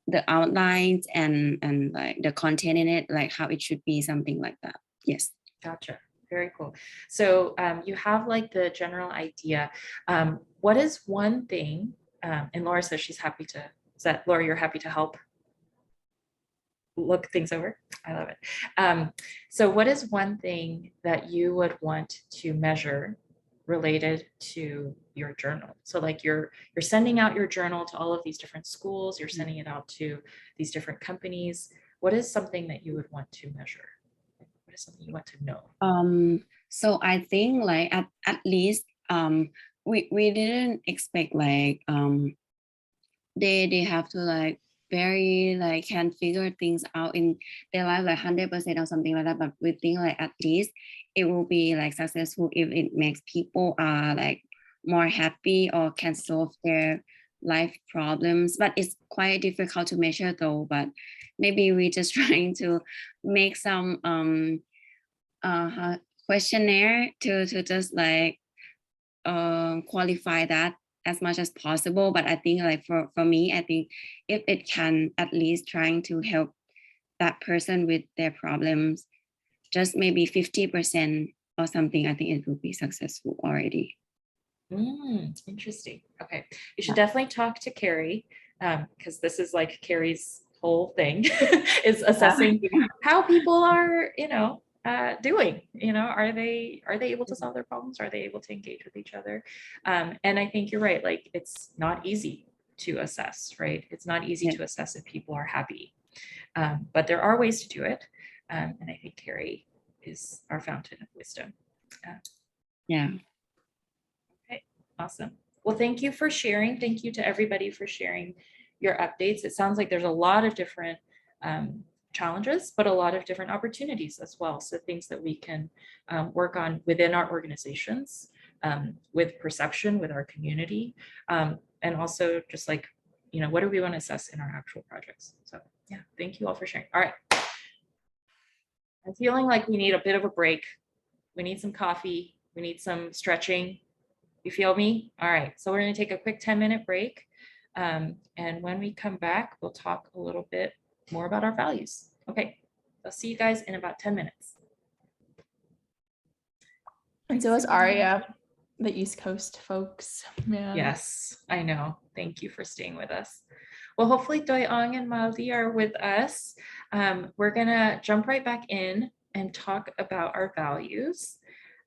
the outlines and like the content in it, like how it should be, something like that. Yes. Gotcha. Very cool. So you have like the general idea. What is one thing, and Laura says she's happy to, is that Laura, you're happy to help look things over? I love it. So what is one thing that you would want to measure related to your journal? So like you're sending out your journal to all of these different schools, you're sending it out to these different companies. What is something that you would want to measure? What is something you want to know? So I think like at least we didn't expect like they have to like very like can figure things out in their life like 100% or something like that, but we think like at least it will be like successful if it makes people like more happy or can solve their life problems. But it's quite difficult to measure though, but maybe we're just trying to make some questionnaire to just like qualify that as much as possible. But I think like for me, I think if it can at least trying to help that person with their problems, just maybe 50% or something, I think it will be successful already. Interesting. Okay. You should definitely talk to Carrie, because this is like Carrie's whole thing is assessing how people are, doing, are they able to solve their problems? Are they able to engage with each other? And I think you're right. Like, it's not easy to assess, right? It's not easy to assess if people are happy, but there are ways to do it. And I think Carrie is our fountain of wisdom. Yeah. Okay, awesome. Well, thank you for sharing. Thank you to everybody for sharing your updates. It sounds like there's a lot of different challenges, but a lot of different opportunities as well. So things that we can work on within our organizations, with perception, with our community, and also just like, what do we want to assess in our actual projects? So yeah, thank you all for sharing. All right. I'm feeling like we need a bit of a break. We need some coffee. We need some stretching. You feel me? All right. So we're going to take a quick 10-minute break. And when we come back, we'll talk a little bit more about our values. Okay. I'll see you guys in about 10 minutes. And so is Aria, the East Coast folks. Man. Yes, I know. Thank you for staying with us. Well, hopefully Doi Ong and Maldi are with us. We're going to jump right back in and talk about our values.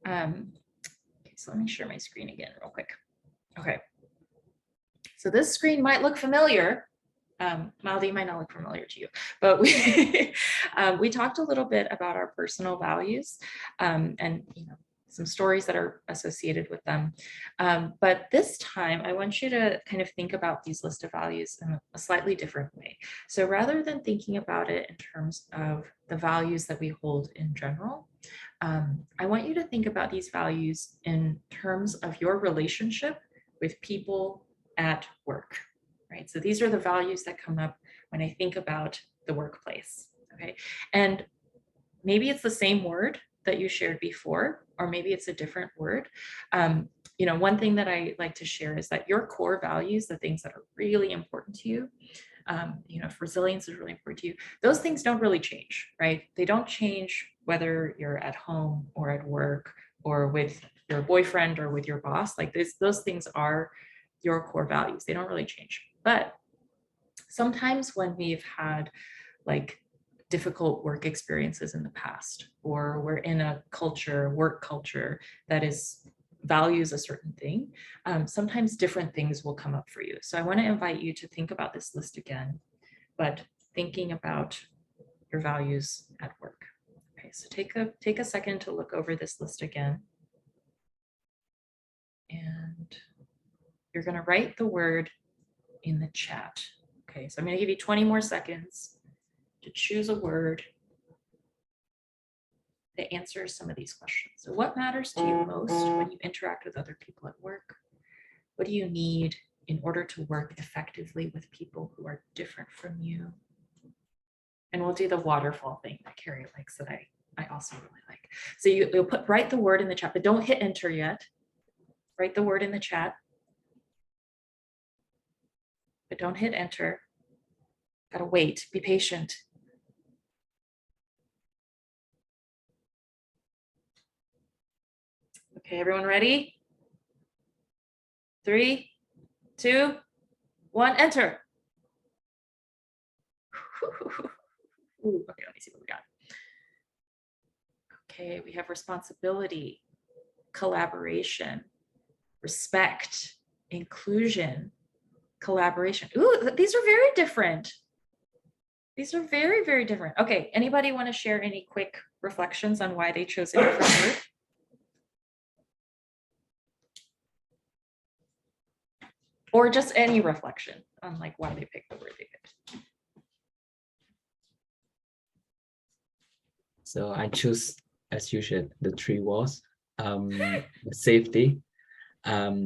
Okay, so let me share my screen again real quick. Okay. So this screen might look familiar. Maldi might not look familiar to you, but we talked a little bit about our personal values and some stories that are associated with them. But this time I want you to kind of think about these list of values in a slightly different way. So rather than thinking about it in terms of the values that we hold in general, I want you to think about these values in terms of your relationship with people at work. Right? So these are the values that come up when I think about the workplace, okay? And maybe it's the same word that you shared before, or maybe it's a different word. One thing that I like to share is that your core values, the things that are really important to you, if resilience is really important to you, those things don't really change, right? They don't change whether you're at home or at work or with your boyfriend or with your boss. Like those things are your core values. They don't really change. But sometimes when we've had like difficult work experiences in the past, or we're in a work culture that values a certain thing, sometimes different things will come up for you. So I want to invite you to think about this list again, but thinking about your values at work. Okay, so take a second to look over this list again. And you're going to write the word in the chat. Okay, so I'm going to give you 20 more seconds to choose a word that answers some of these questions. So what matters to you most when you interact with other people at work? What do you need in order to work effectively with people who are different from you? And we'll do the waterfall thing that Carrie likes that I also really like. So you'll write the word in the chat, but don't hit enter yet. Write the word in the chat, but don't hit enter. Gotta wait, be patient. Okay, everyone ready? 3, 2, 1, enter. Ooh, okay, let me see what we got. Okay, we have responsibility, collaboration, respect, inclusion, collaboration. Ooh, these are very different. These are very, very different. Okay, anybody want to share any quick reflections on why they chose a different word? Or just any reflection on like why they picked the word they picked. So I choose, as usual, the 3 walls. Safety.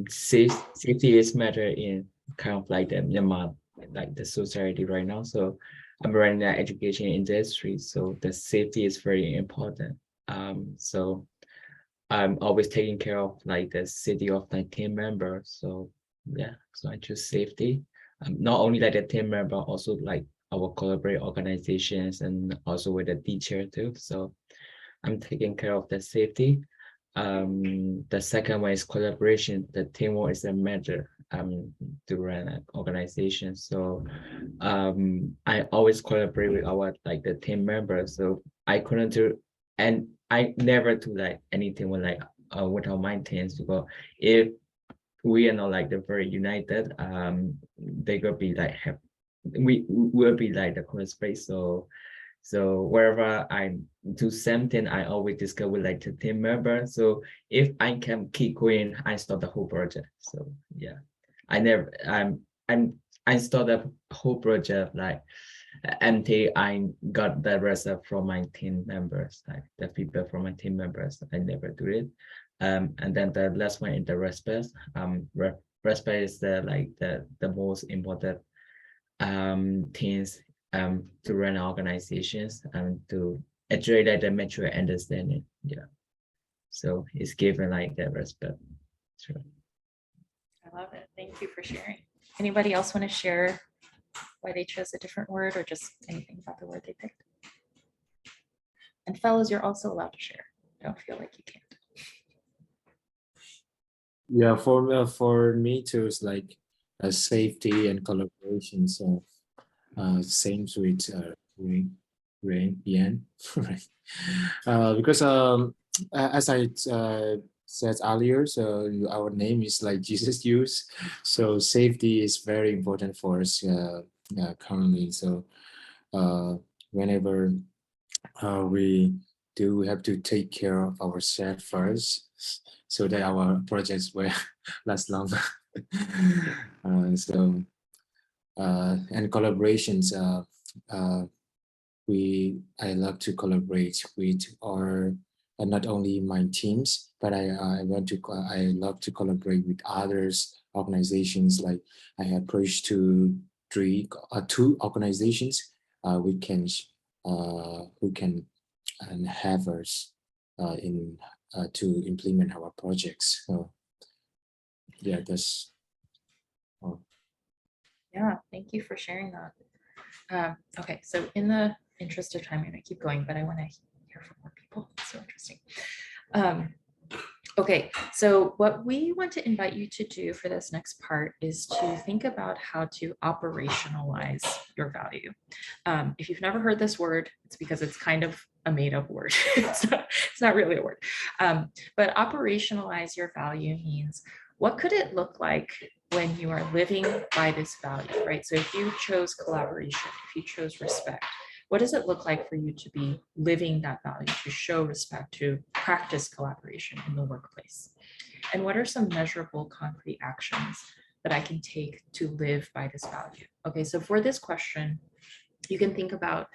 Safety is matter in kind of like the Myanmar, like the society right now. So I'm running the education industry, so the safety is very important. So I'm always taking care of like the safety of my team members. So yeah, so I choose safety. Not only like the team member, also like our collaborate organizations and also with the teacher too. So I'm taking care of the safety. The second one is collaboration. The teamwork is a matter to run an organization. So I always collaborate with our like the team members. So I couldn't do, and I never do like anything with like without my teams, because if we are not like the very united, they could be like we will be like the common space. So wherever I do something, I always discuss with like the team member. So if I can keep going, I start the whole project. So yeah, I start the whole project like until I got the result from my team members, like the feedback from my team members. I never do it. And then the last one is the respect. Respect is the most important things to run organizations and to address that the mature understanding. Yeah. So it's given like that respect. Sure. I love it. Thank you for sharing. Anybody else want to share why they chose a different word or just anything about the word they picked? And fellows, you're also allowed to share. Don't feel like you can't. Yeah, for me too, it's like safety and collaboration. So same with Rain, Yan, right? Because as I said earlier, so our name is like Jesus used. So safety is very important for us currently. So whenever we have to take care of ourselves first, so that our projects will last longer. And collaborations. I love to collaborate with not only my teams, but I love to collaborate with others organizations. Like I approached to two organizations who can and have us in to implement our projects. So yeah, that's all. Yeah, thank you for sharing that. Okay, so in the interest of time, I'm gonna keep going, but I want to hear from more people. It's so interesting. Okay, so what we want to invite you to do for this next part is to think about how to operationalize your value. If you've never heard this word, it's because it's kind of a made-up word. It's not really a word. But operationalize your value means, what could it look like when you are living by this value, right? So if you chose collaboration, if you chose respect, what does it look like for you to be living that value, to show respect, to practice collaboration in the workplace? And what are some measurable, concrete actions that I can take to live by this value? Okay, so for this question, you can think about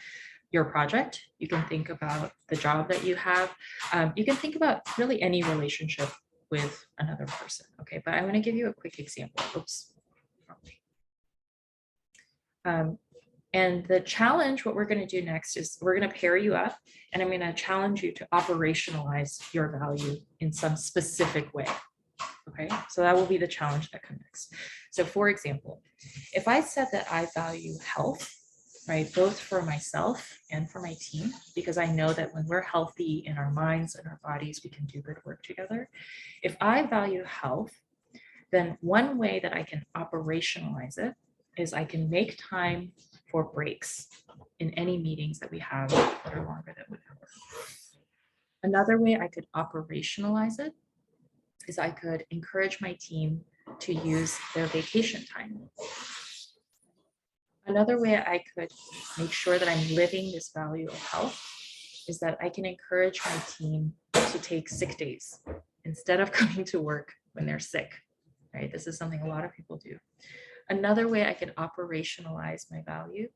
your project, you can think about the job that you have, you can think about really any relationship with another person. Okay, but I want to give you a quick example. Oops. And the challenge, what we're going to do next is we're going to pair you up, and I'm going to challenge you to operationalize your value in some specific way. Okay, so that will be the challenge that comes next. So for example, if I said that I value health, right? Both for myself and for my team, because I know that when we're healthy in our minds and our bodies, we can do good work together. If I value health, then one way that I can operationalize it is I can make time for breaks in any meetings that we have that are longer than an hour. Another way I could operationalize it is I could encourage my team to use their vacation time. Another way I could make sure that I'm living this value of health is that I can encourage my team to take sick days instead of coming to work when they're sick, right? This is something a lot of people do. Another way I could operationalize my value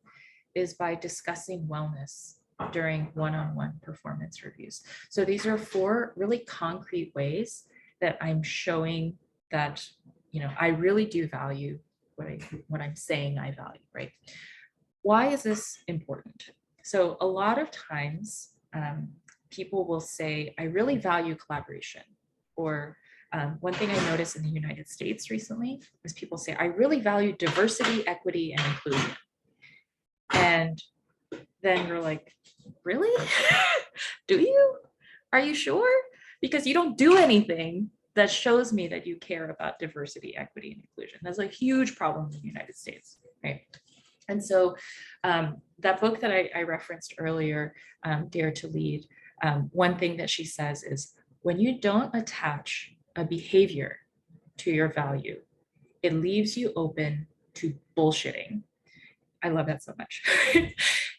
is by discussing wellness during one-on-one performance reviews. So these are 4 really concrete ways that I'm showing that, I really do value what I'm saying I value, right? Why is this important? So a lot of times people will say, I really value collaboration. Or one thing I noticed in the United States recently is people say, I really value diversity, equity, and inclusion. And then you're like, really? Do you? Are you sure? Because you don't do anything that shows me that you care about diversity, equity, and inclusion. That's a huge problem in the United States, right? And so that book that I referenced earlier, Dare to Lead, one thing that she says is, when you don't attach a behavior to your value, it leaves you open to bullshitting. I love that so much.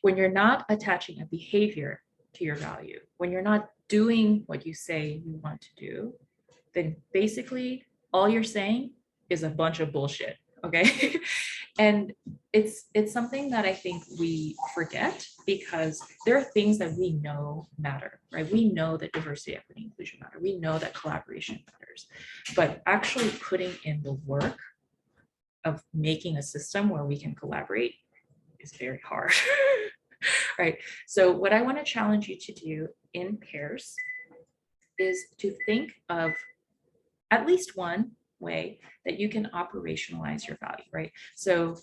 When you're not attaching a behavior to your value, when you're not doing what you say you want to do, then basically all you're saying is a bunch of bullshit, okay? And it's something that I think we forget, because there are things that we know matter, right? We know that diversity, equity, inclusion matter. We know that collaboration matters, but actually putting in the work of making a system where we can collaborate is very hard, right? So what I want to challenge you to do in pairs is to think of at least one way that you can operationalize your value, right? So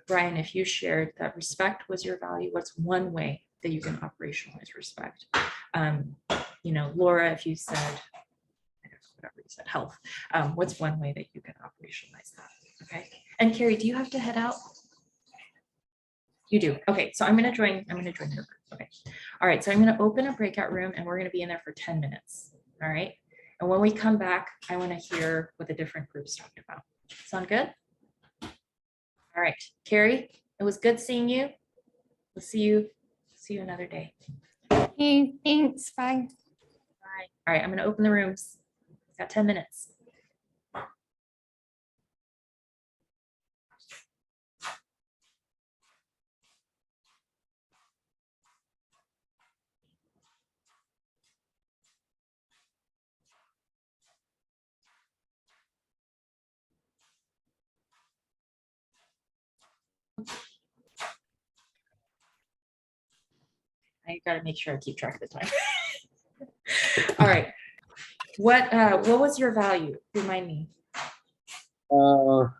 Brian, if you shared that respect was your value, what's one way that you can operationalize respect? Laura, if you said, whatever you said, health, what's one way that you can operationalize that, okay? And Carrie, do you have to head out? You do. Okay, so I'm gonna join your group. Okay. All right, so I'm gonna open a breakout room and we're gonna be in there for 10 minutes. All right. And when we come back, I want to hear what the different groups talked about. Sound good? All right, Carrie, it was good seeing you. We'll see you another day. Hey, thanks. Bye. Bye. All right, I'm gonna open the rooms. Got 10 minutes. I gotta make sure I keep track of the time. All right. What was your value? Remind me.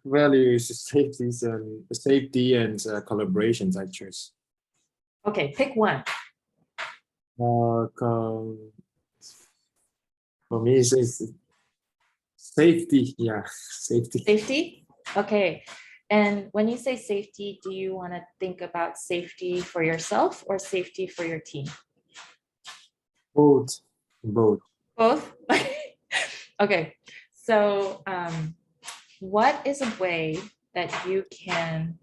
Value is safety and collaborations, I choose. Okay, pick one. For me, it's safety. Yeah, safety. Safety? Okay. And when you say safety, do you want to think about safety for yourself or safety for your team? Both. Both? Okay. So what is a way that you can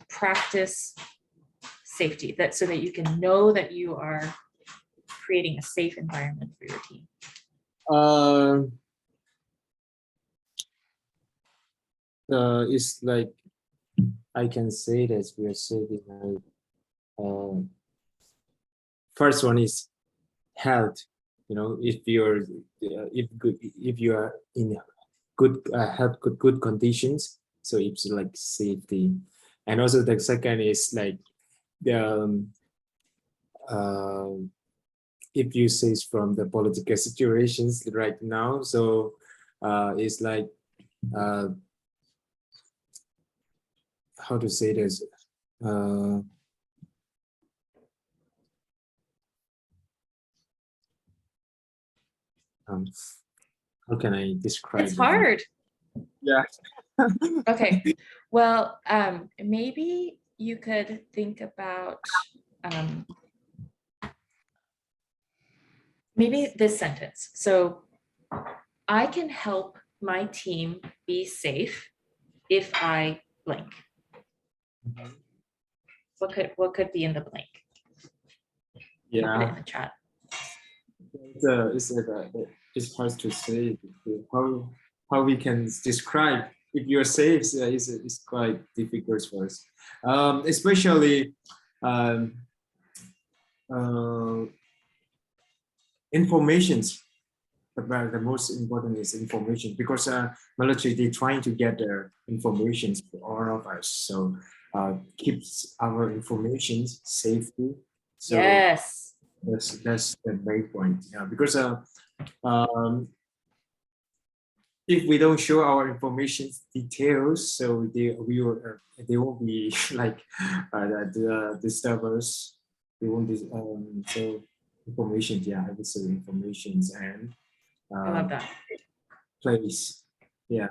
practice safety, so that you can know that you are creating a safe environment for your team? It's like, I can say that we are saving. First one is health. If you are in good health, good conditions, so it's like safety. And also the second is like if you say it's from the political situations right now, so it's like how to say this, how can I describe It's it? hard. Yeah. Okay, well, maybe you could think about maybe this sentence. So I can help my team be safe if I blank. What could be in the blank? Put it Yeah. in the chat. It's hard to say how we can describe if you're safe is quite difficult for us, especially informations. But the most important is information, because military, they're trying to get their information for all of us, so keeps our information safety. So Yes. that's the main point. Yeah, because if we don't show our information details, so they won't be like the disturbers. They won't be so information. Yeah, I would say informations and I love that. place. Yeah,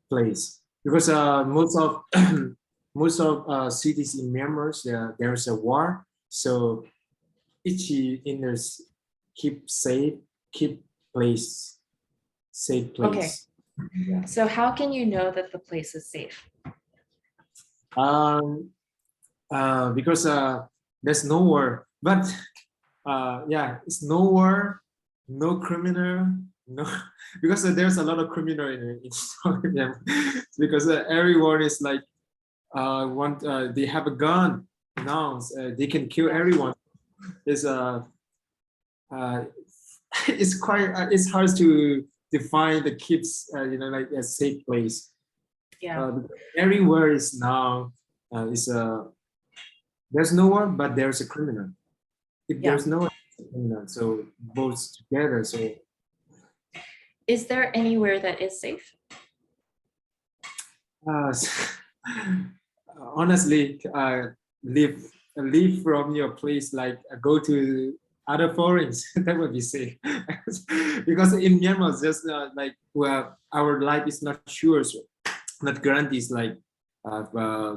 place, because most of cities in Myanmar, there's a war, so each inner keep safe, keep place, safe place. Yeah. So how can you know that the place is safe? Because there's no war, but yeah, it's no war, no criminal, no, because there's a lot of criminal in Myanmar. Because everyone is like they have a gun now, they can kill everyone. It's it's quite it's hard to define the keeps like a safe place. Yeah. Everywhere is now there's no one, but there's a criminal. If there's no criminal, so both together. So is there anywhere that is safe? Honestly, leave from your place, like go to other foreigns. That would be safe. Because in Myanmar, just like, well, our life is not sure, so not guarantees, like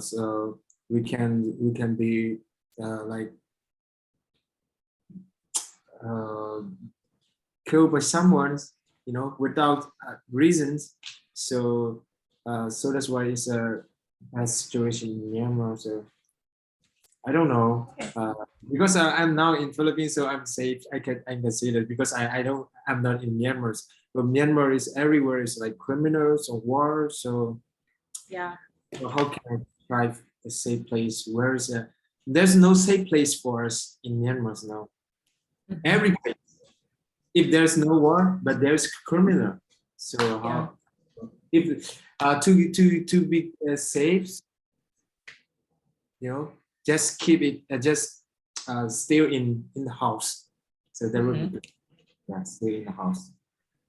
so we can be like killed by someone, without reasons. So so that's why it's a bad situation in Myanmar. So I don't know, because I'm now in Philippines, so I'm safe. I can say that, because I'm not in Myanmar. But Myanmar is everywhere. It's like criminals or war. So yeah. So how can I describe a safe place? Where is a? There's no safe place for us in Myanmar now. Mhm. Every place. If there's no war, but there's criminal. So how? If to be safe, just keep it. Just stay in the house. So that would be good. Yeah, stay in the house.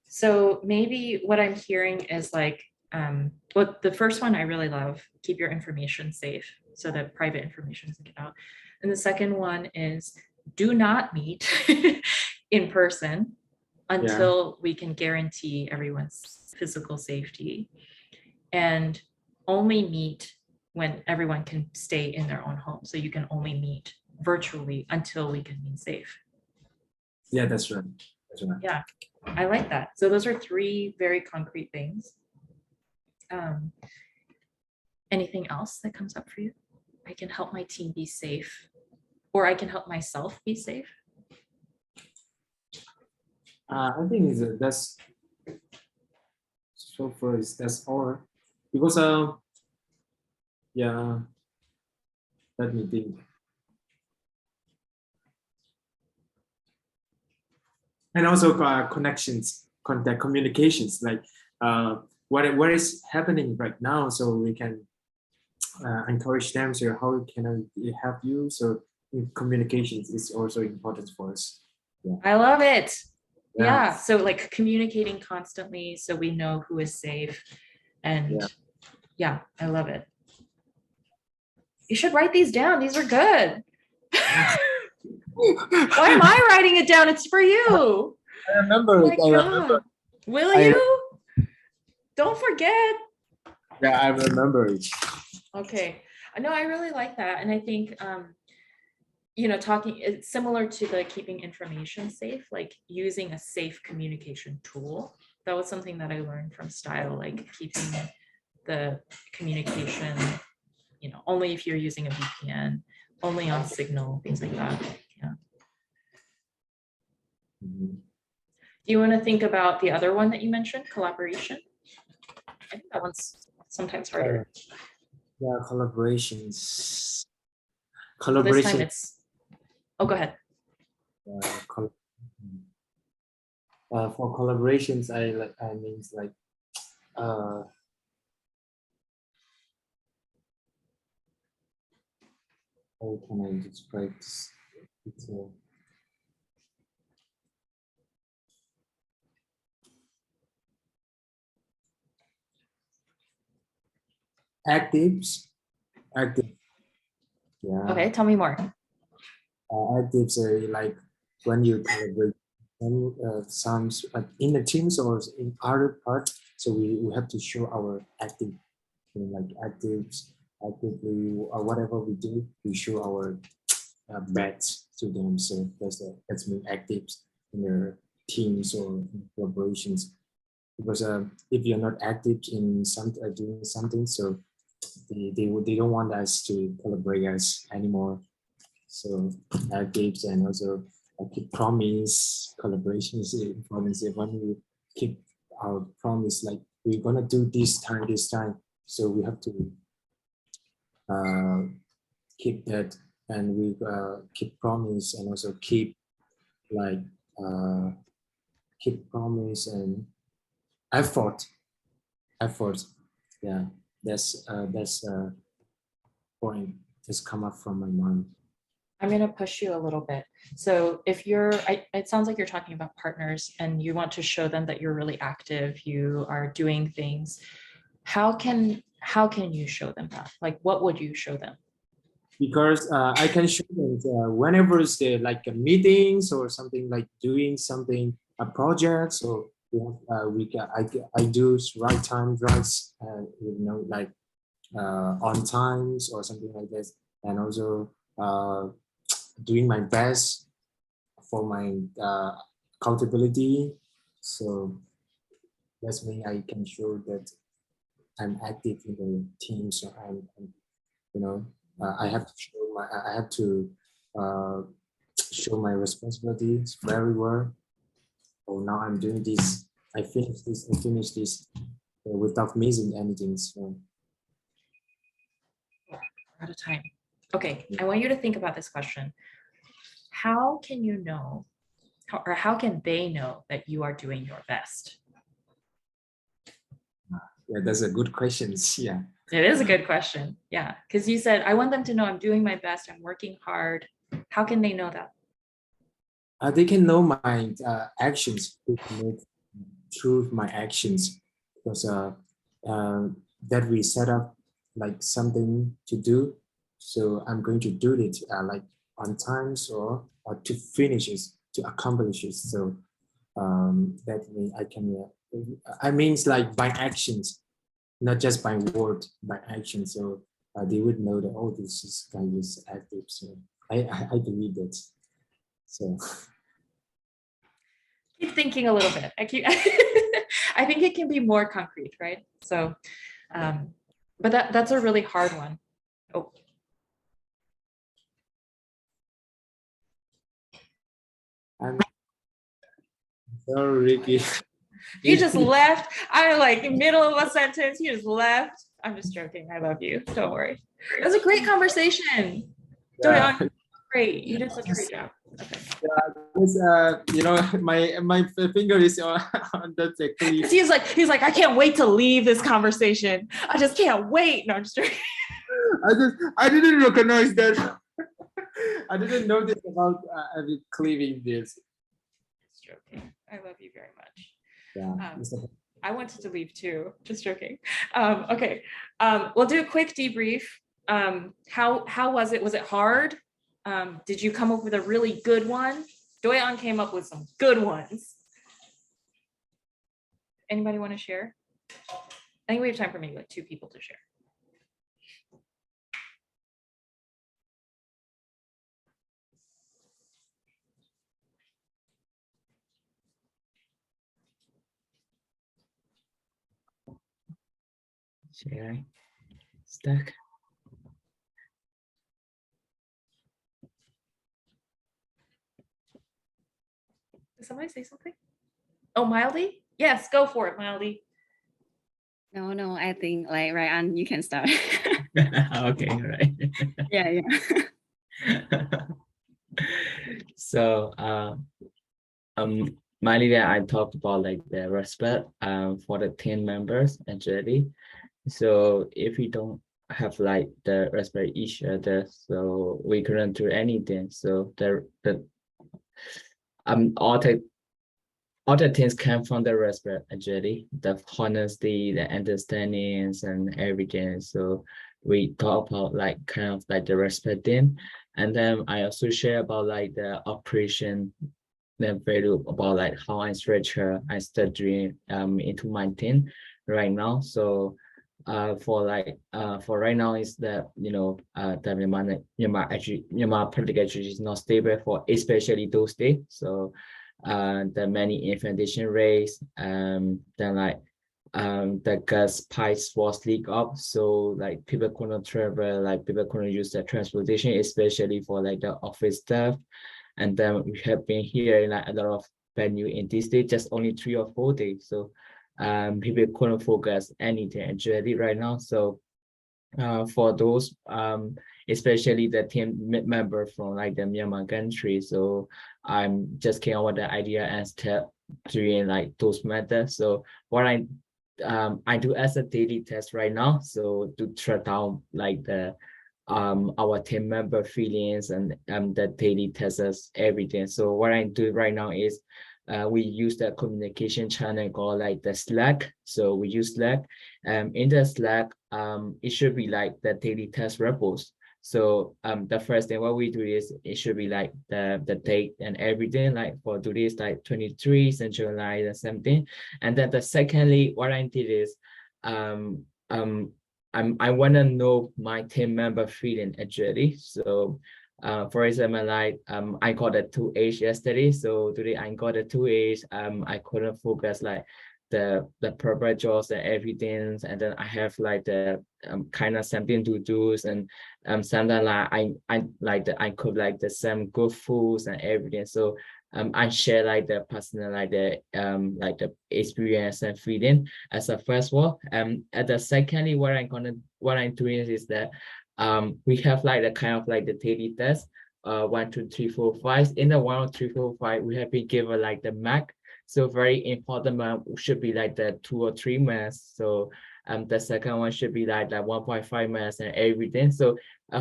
So maybe what I'm hearing is like, well, the first one I really love, keep your information safe so that private information doesn't get out. And the second one is do not meet in person until we can guarantee everyone's physical safety, and only meet when everyone can stay in their own home. So you can only meet virtually until we can be safe. Yeah, that's right. That's right. Yeah, I like that. So those are three very concrete things. Anything else that comes up for you? I can help my team be safe, or I can help myself be safe. I think that's so first. That's all, because yeah. Let me think. And also connections, contact, communications, like what is happening right now, so we can encourage them. So how can I help you? So communications is also important for us. Yeah. I love it. Yeah. So like communicating constantly so we know who is safe. And yeah, I love it. You should write these down. These are good. Why am I writing it down? It's for you. I remember Oh it. my I remember. God. Will I- you? Don't forget. Yeah, I remember it. Okay. No, I really like that. And I think, talking, it's similar to the keeping information safe, like using a safe communication tool. That was something that I learned from Style, like keeping the communication, only if you're using a VPN, only on Signal, things like that. Yeah. Mhm. Do you want to think about the other one that you mentioned, collaboration? I think that one's sometimes harder. Yeah, collaborations. Well, this time Collaboration. it's, oh, go ahead. Col- for collaborations, I mean like how can I describe this? It's, actives, active. Yeah. Okay, tell me more. Actives are like when you collaborate and some in the teams or in other parts. So we have to show our active, like actives, actively or whatever we do, we show our bets to them. So that's mean actives in their teams or in collaborations. Because if you're not active in doing something, so they don't want us to collaborate us anymore. So actives and also keep promise collaborations important. When we keep our promise, like we're gonna do this time, so we have to keep that, and we keep promise and also keep like keep promise and effort. Yeah, that's point just come up from my mind. I'm going to push you a little bit. So if it sounds like you're talking about partners and you want to show them that you're really active, you are doing things. How can you show them that? Like, what would you show them? Because I can show them whenever it's like meetings or something, like doing something, a project. So I do right time, like on times or something like this, and also doing my best for my accountability. So that's me. I can show that I'm active in the team. So I have to show my responsibilities very well. Oh, now I'm doing this. I finish this without missing anything. So We're out of time. Okay, I want you to think about this question. How can you know, or how can they know that you are doing your best? yeah, that's a good question. Yeah. It is a good question. Yeah, because you said, I want them to know I'm doing my best, I'm working hard. How can they know that? They can know my actions. They can know through my actions, because that we set up like something to do. So I'm going to do it like on times or to finish it, to accomplish it. So that way I can, I means like by actions, not just by word, by action. So they would know that, oh, this guy is active. So I believe that. So Keep thinking a little bit. I think it can be more concrete, right? So, but that's a really hard one. Oh. I'm sorry, Ricky. You just left. I'm like in middle of a sentence. You just left. I'm just joking. I love you. Don't worry. It was a great conversation. Yeah. Great. You did such a great job. Okay. My finger is on the clip. He's like, I can't wait to leave this conversation. I just can't wait. No, I'm just joking. I didn't recognize that. I didn't know this about cleaving this. Just joking. I love you very much. Yeah. I wanted to leave too. Just joking. Okay. We'll do a quick debrief. How was it? Was it hard? Did you come up with a really good one? Doyon came up with some good ones. Anybody want to share? I think we have time for maybe like 2 people to share. Sharing. Stuck. Did somebody say something? Oh, Mildy? Yes, go for it, Mildy. No, I think like Ryan, you can start. Okay, right. Yeah. So Miley, I talked about like the respect for the team members actually. So if we don't have like the respect each other, so we couldn't do anything. So the all the things come from the respect actually, the honesty, the understandings and everything. So we talk about like kind of like the respect thing. And then I also share about like the operation, the value about like how I structure, I study into my team right now. So for right now is that the Myanmar public education is not stable for especially those days. So the many inflation rates, then like the gas price was leak up, so like people couldn't travel, like people couldn't use the transportation, especially for like the office staff. And then we have been here in like a lot of venue in this day, just only 3 or 4 days. So people couldn't focus anything actually right now. So for those especially the team member from like the Myanmar country, so I'm just came up with the idea and step doing like those methods. So what I do as a daily test right now, so to track down like the our team member feelings and the daily tests everything. So what I do right now is we use the communication channel called like the Slack. So we use Slack. In the Slack, it should be like the daily test repos. So the first thing what we do is it should be like the date and everything, like for today's like 23 July and something. And then the secondly, what I did is I want to know my team member feeling actually. So for example, like I got a 2H yesterday, so today I got a 2H. I couldn't focus like the proper jobs and everything, and then I have like the kind of something to do, and sometimes like I cook like the some good foods and everything. So I share like the personal like the experience and feeling as a first one. At the secondly, what I'm doing is that we have like the kind of like the daily test 1 2 3 4 5. In the 1 2 3 4 5 we have been given like the mark. So very important one should be like the 2 or 3 marks. So the second one should be like 1.5 marks and everything. So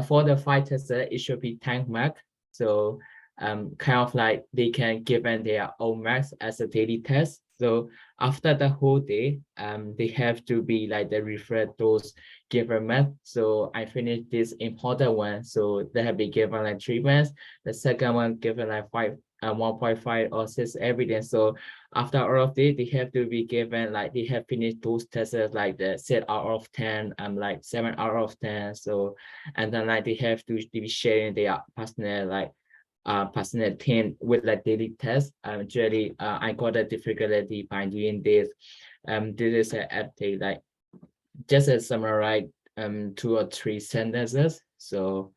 for the 5 tests it should be 10 mark. So kind of like they can given their own marks as a daily test. So after the whole day, they have to be like they refer those given math. So I finished this important one. So they have been given like 3 maths. The second one given like 1.5 or 6 evidence. So after all of this, they have to be given like they have finished those tests like the 6 out of 10 and like 7 out of 10. So and then like they have to be sharing their personal like personal team with like daily test. Actually, I got a difficulty by doing this. This is an update like just a summarize 2 or 3 sentences. So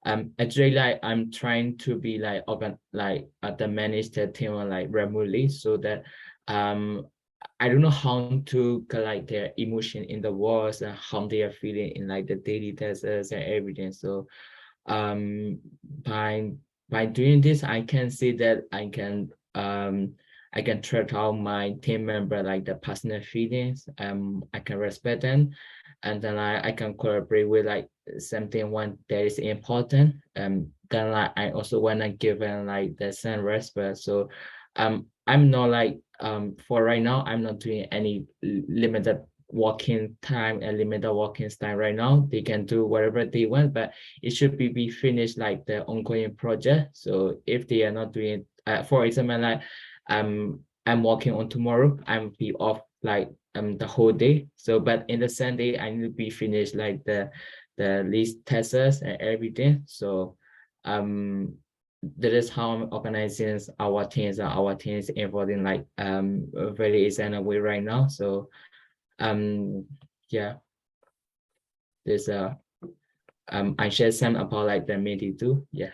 actually like I'm trying to be like the manage the team like remotely, so that I don't know how to collect their emotion in the words and how they are feeling in like the daily tests and everything. So by doing this, I can see that I can track out my team member like the personal feelings. I can respect them, and then I can collaborate with like something one that is important. Then like I also wanna give them like the same respect. So I'm not like for right now I'm not doing any limited working time and limited working time right now. They can do whatever they want, but it should be finished like the ongoing project. So if they are not doing for example like I'm working on tomorrow, I'm be off like the whole day. So, but in the Sunday, I need to be finished like the list tests and everything. So, that is how I'm organizing our teams. Our teams involved in like a very easy way right now. So, yeah, there's I shared some about like the meeting too. Yeah.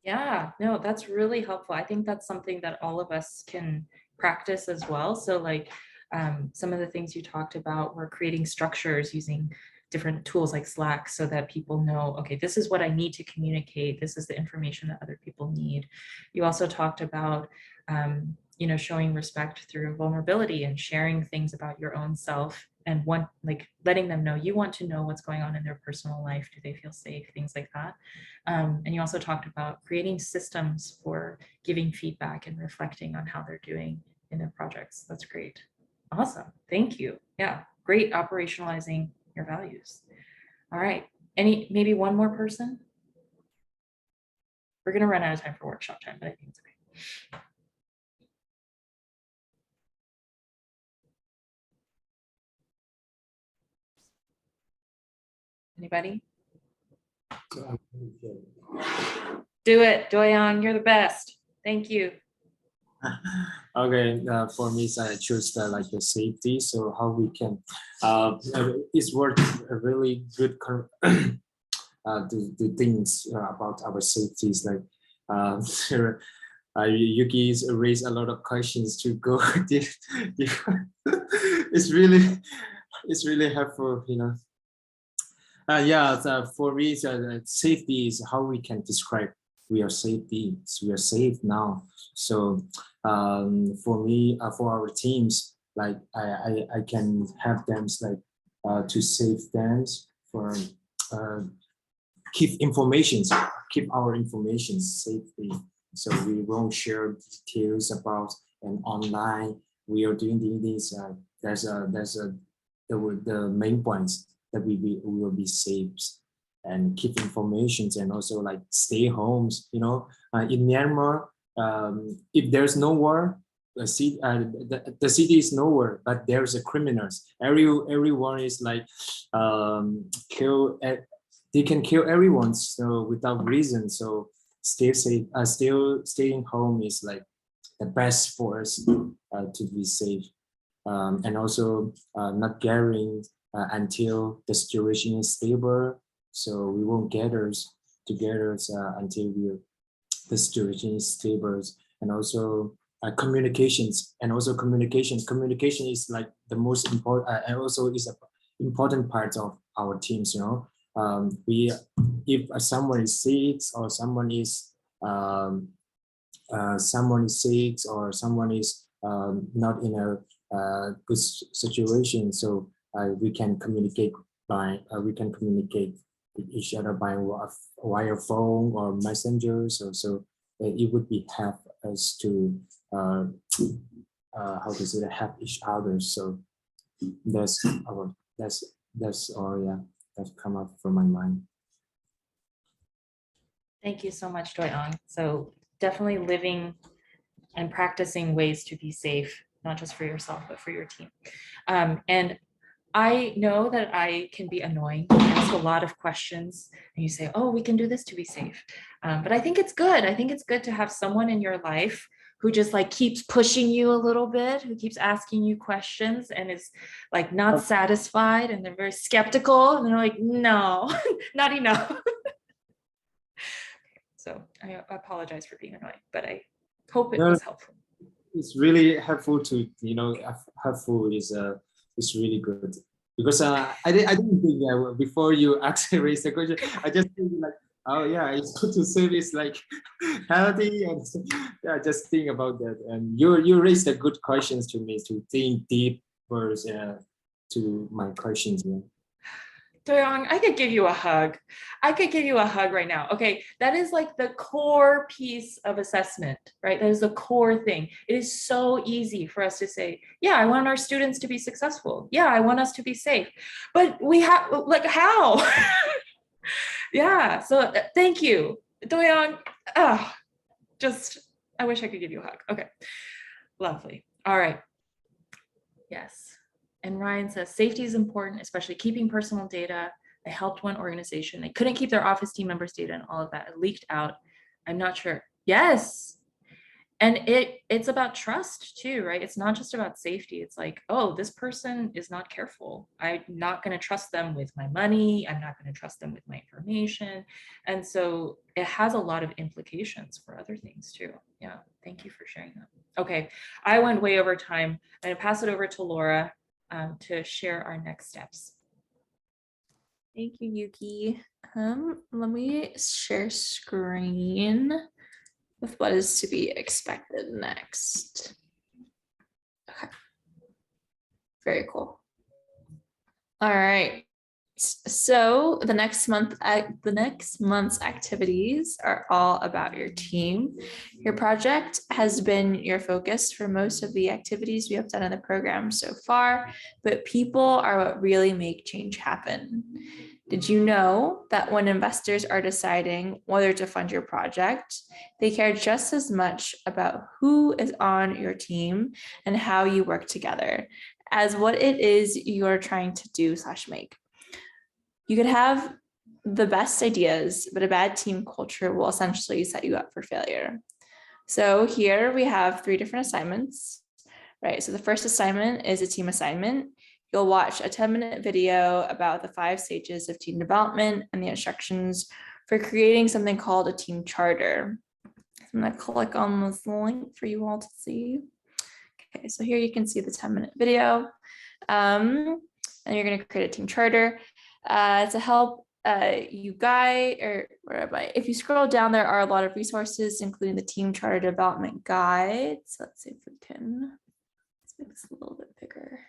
Yeah, no, that's really helpful. I think that's something that all of us can practice as well. So like some of the things you talked about were creating structures using different tools like Slack so that people know, okay, this is what I need to communicate. This is the information that other people need. You also talked about, you know, showing respect through vulnerability and sharing things about your own self and like letting them know you want to know what's going on in their personal life. Do they feel safe? Things like that. And you also talked about creating systems for giving feedback and reflecting on how they're doing in their projects. That's great. Awesome. Thank you. Yeah, great operationalizing your values. All right. Maybe one more person? We're going to run out of time for workshop time, but I think it's okay. Anybody? Do it, Doyoung. You're the best. Thank you. Okay, for me, I choose like the safety. So how we can, it's worth a really good the things about our safeties. Like Yuki's raised a lot of questions to go. It's really helpful, you know. Yeah, for me, safety is how we can describe we are safety. So we are safe now. So for me, for our teams, like I can have them like to save them for keep our information safely. So we won't share details about and online. We are doing this. There's the main points that we will be safe and keep information and also like stay homes. You know, in Myanmar, if there's no war, the city is nowhere, but there's a criminals. Everyone is like kill. They can kill everyone so without reason. So stay safe. Still staying home is like the best for us to be safe, and also not gathering until the situation is stable. So we won't gather together until the situation is stable, and also communications, and also communication is like the most important, and also is an important part of our teams, you know. If someone is sick or someone is sick or someone is not in a good situation, so we can communicate with each other by via phone or messenger. So it would be help us to how to say that, help each other. So that's all. Yeah, that's come up from my mind. Thank you so much, Doyoung. So definitely living and practicing ways to be safe, not just for yourself, but for your team. And I know that I can be annoying. I ask a lot of questions and you say, oh, we can do this to be safe. But I think it's good. I think it's good to have someone in your life who just like keeps pushing you a little bit, who keeps asking you questions and is like not satisfied, and they're very skeptical and they're like, no, not enough. So I apologize for being annoying, but I hope it was helpful. It's really helpful to, you know, helpful is really good, because I didn't think before you actually raised the question, I just think like, oh yeah, it's good to say this like healthy, and yeah, just think about that. And you raised the good questions to me to think deeper to my questions. Yeah. Doyoung, I could give you a hug. I could give you a hug right now. Okay, that is like the core piece of assessment, right? That is the core thing. It is so easy for us to say, yeah, I want our students to be successful. Yeah, I want us to be safe. But we have, like, how? Yeah, so thank you, Doyoung. I wish I could give you a hug. Okay, lovely. All right. Yes. And Ryan says, safety is important, especially keeping personal data. I helped one organization. They couldn't keep their office team members' data and all of that. It leaked out. I'm not sure. Yes. And it's about trust too, right? It's not just about safety. It's like, oh, this person is not careful. I'm not going to trust them with my money. I'm not going to trust them with my information. And so it has a lot of implications for other things too. Yeah, thank you for sharing that. Okay, I went way over time. I'm going to pass it over to Laura to share our next steps. Thank you, Yuki. Let me share screen with what is to be expected next. Okay. Very cool. All right. So the next month's activities are all about your team. Your project has been your focus for most of the activities we have done in the program so far, but people are what really make change happen. Did you know that when investors are deciding whether to fund your project, they care just as much about who is on your team and how you work together as what it is you're trying to do/make? You could have the best ideas, but a bad team culture will essentially set you up for failure. So here we have 3 different assignments, right? So the first assignment is a team assignment. You'll watch a 10-minute video about the 5 stages of team development and the instructions for creating something called a team charter. I'm going to click on this link for you all to see. Okay, so here you can see the 10-minute video. And you're going to create a team charter to help you guide, or if you scroll down, there are a lot of resources, including the team charter development guide. So let's see if we can, let's make this a little bit bigger.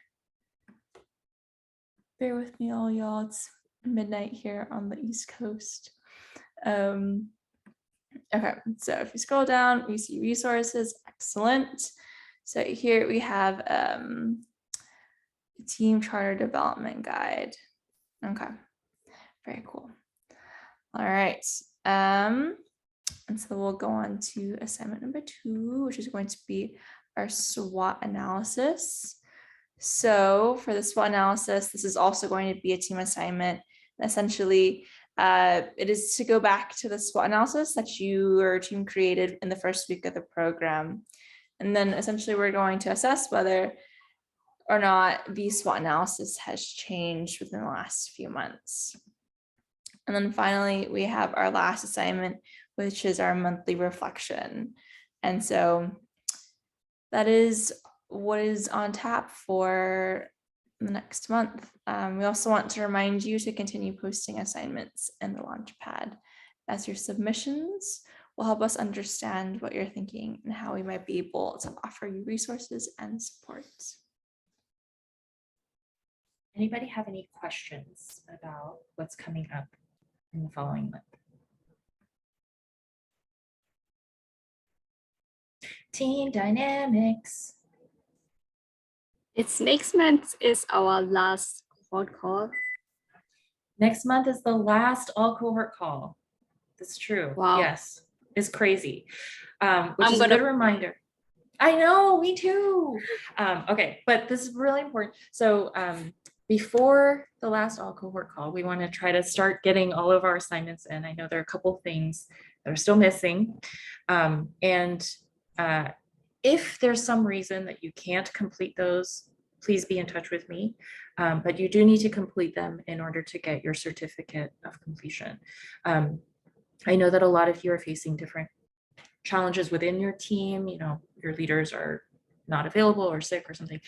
Bear with me all y'all, it's midnight here on the East Coast. Okay, so if you scroll down, you see resources, excellent. So here we have the team charter development guide. Okay, very cool. All right, and so we'll go on to assignment number 2, which is going to be our SWOT analysis. So for the SWOT analysis, this is also going to be a team assignment. Essentially, it is to go back to the SWOT analysis that your team created in the first week of the program. And then essentially we're going to assess whether or not the SWOT analysis has changed within the last few months. And then finally, we have our last assignment, which is our monthly reflection. And so that is what is on tap for the next month. We also want to remind you to continue posting assignments in the Launchpad, as your submissions will help us understand what you're thinking and how we might be able to offer you resources and support. Anybody have any questions about what's coming up in the following month? Team dynamics. It's next month is our last cohort call. Next month is the last all-cohort call. That's true. Wow. Yes, it's crazy. Which is a good reminder. I know, me too. Okay, but this is really important. So before the last all-cohort call, we want to try to start getting all of our assignments in. I know there are a couple things that are still missing. If there's some reason that you can't complete those, please be in touch with me. But you do need to complete them in order to get your certificate of completion. I know that a lot of you are facing different challenges within your team. You know, your leaders are not available or sick or something.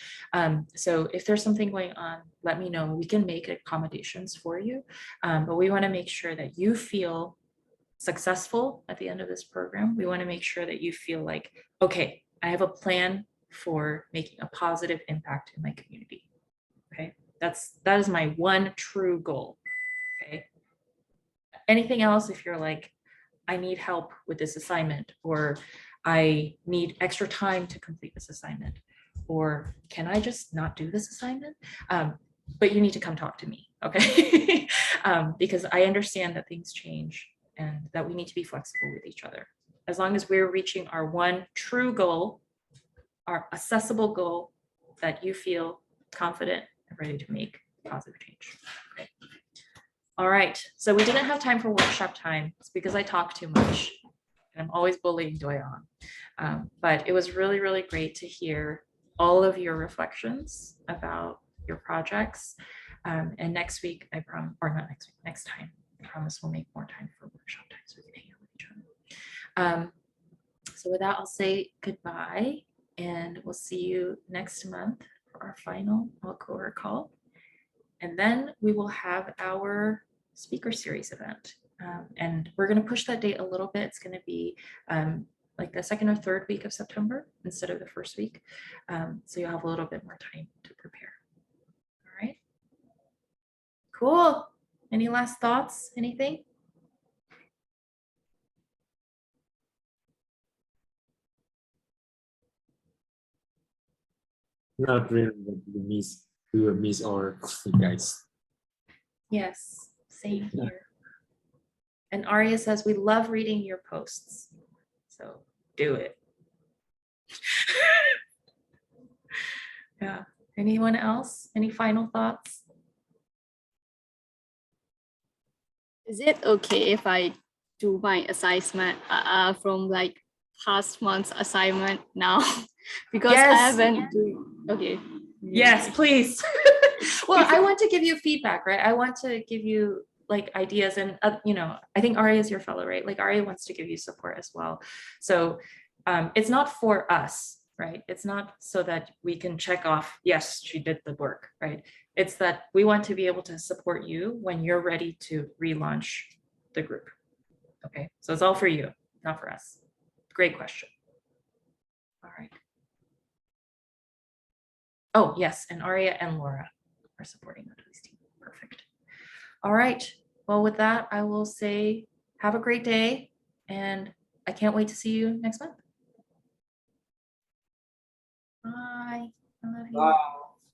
So if there's something going on, let me know. We can make accommodations for you. But we want to make sure that you feel successful at the end of this program. We want to make sure that you feel like, okay, I have a plan for making a positive impact in my community. Okay, that is my one true goal. Okay. Anything else, if you're like, I need help with this assignment, or I need extra time to complete this assignment, or can I just not do this assignment? But you need to come talk to me, okay? Because I understand that things change and that we need to be flexible with each other. As long as we're reaching our one true goal, our accessible goal that you feel confident and ready to make positive change. Okay. All right, so we didn't have time for workshop time. It's because I talk too much and I'm always bullying Doyon. But it was really, really great to hear all of your reflections about your projects. And next week, I promise, or not next week, next time, I promise we'll make more time for workshop time so we can hang out with each other. So with that, I'll say goodbye and we'll see you next month for our final All-Cohort call. And then we will have our speaker series event. And we're going to push that date a little bit. It's going to be like the second or third week of September instead of the first week. So you'll have a little bit more time to prepare. All right. Cool. Any last thoughts? Anything? Not really, but we will miss our guys. Yes, same here. And Aria says, we love reading your posts. So do it. Yeah. Anyone else? Any final thoughts? Is it okay if I do my assignment from like past month's assignment now? Because I Yes. haven't do okay. Yes, please. Well, I want to give you feedback, right? I want to give you like ideas and, you know, I think Aria is your fellow, right? Like Aria wants to give you support as well. So it's not for us, right? It's not so that we can check off, yes, she did the work, right? It's that we want to be able to support you when you're ready to relaunch the group. Okay, so it's all for you, not for us. Great question. All right. Oh, yes, and Aria and Laura are supporting the police team. Perfect. All right. Well, with that, I will say have a great day, and I can't wait to see you next month. Bye. I love you. Bye.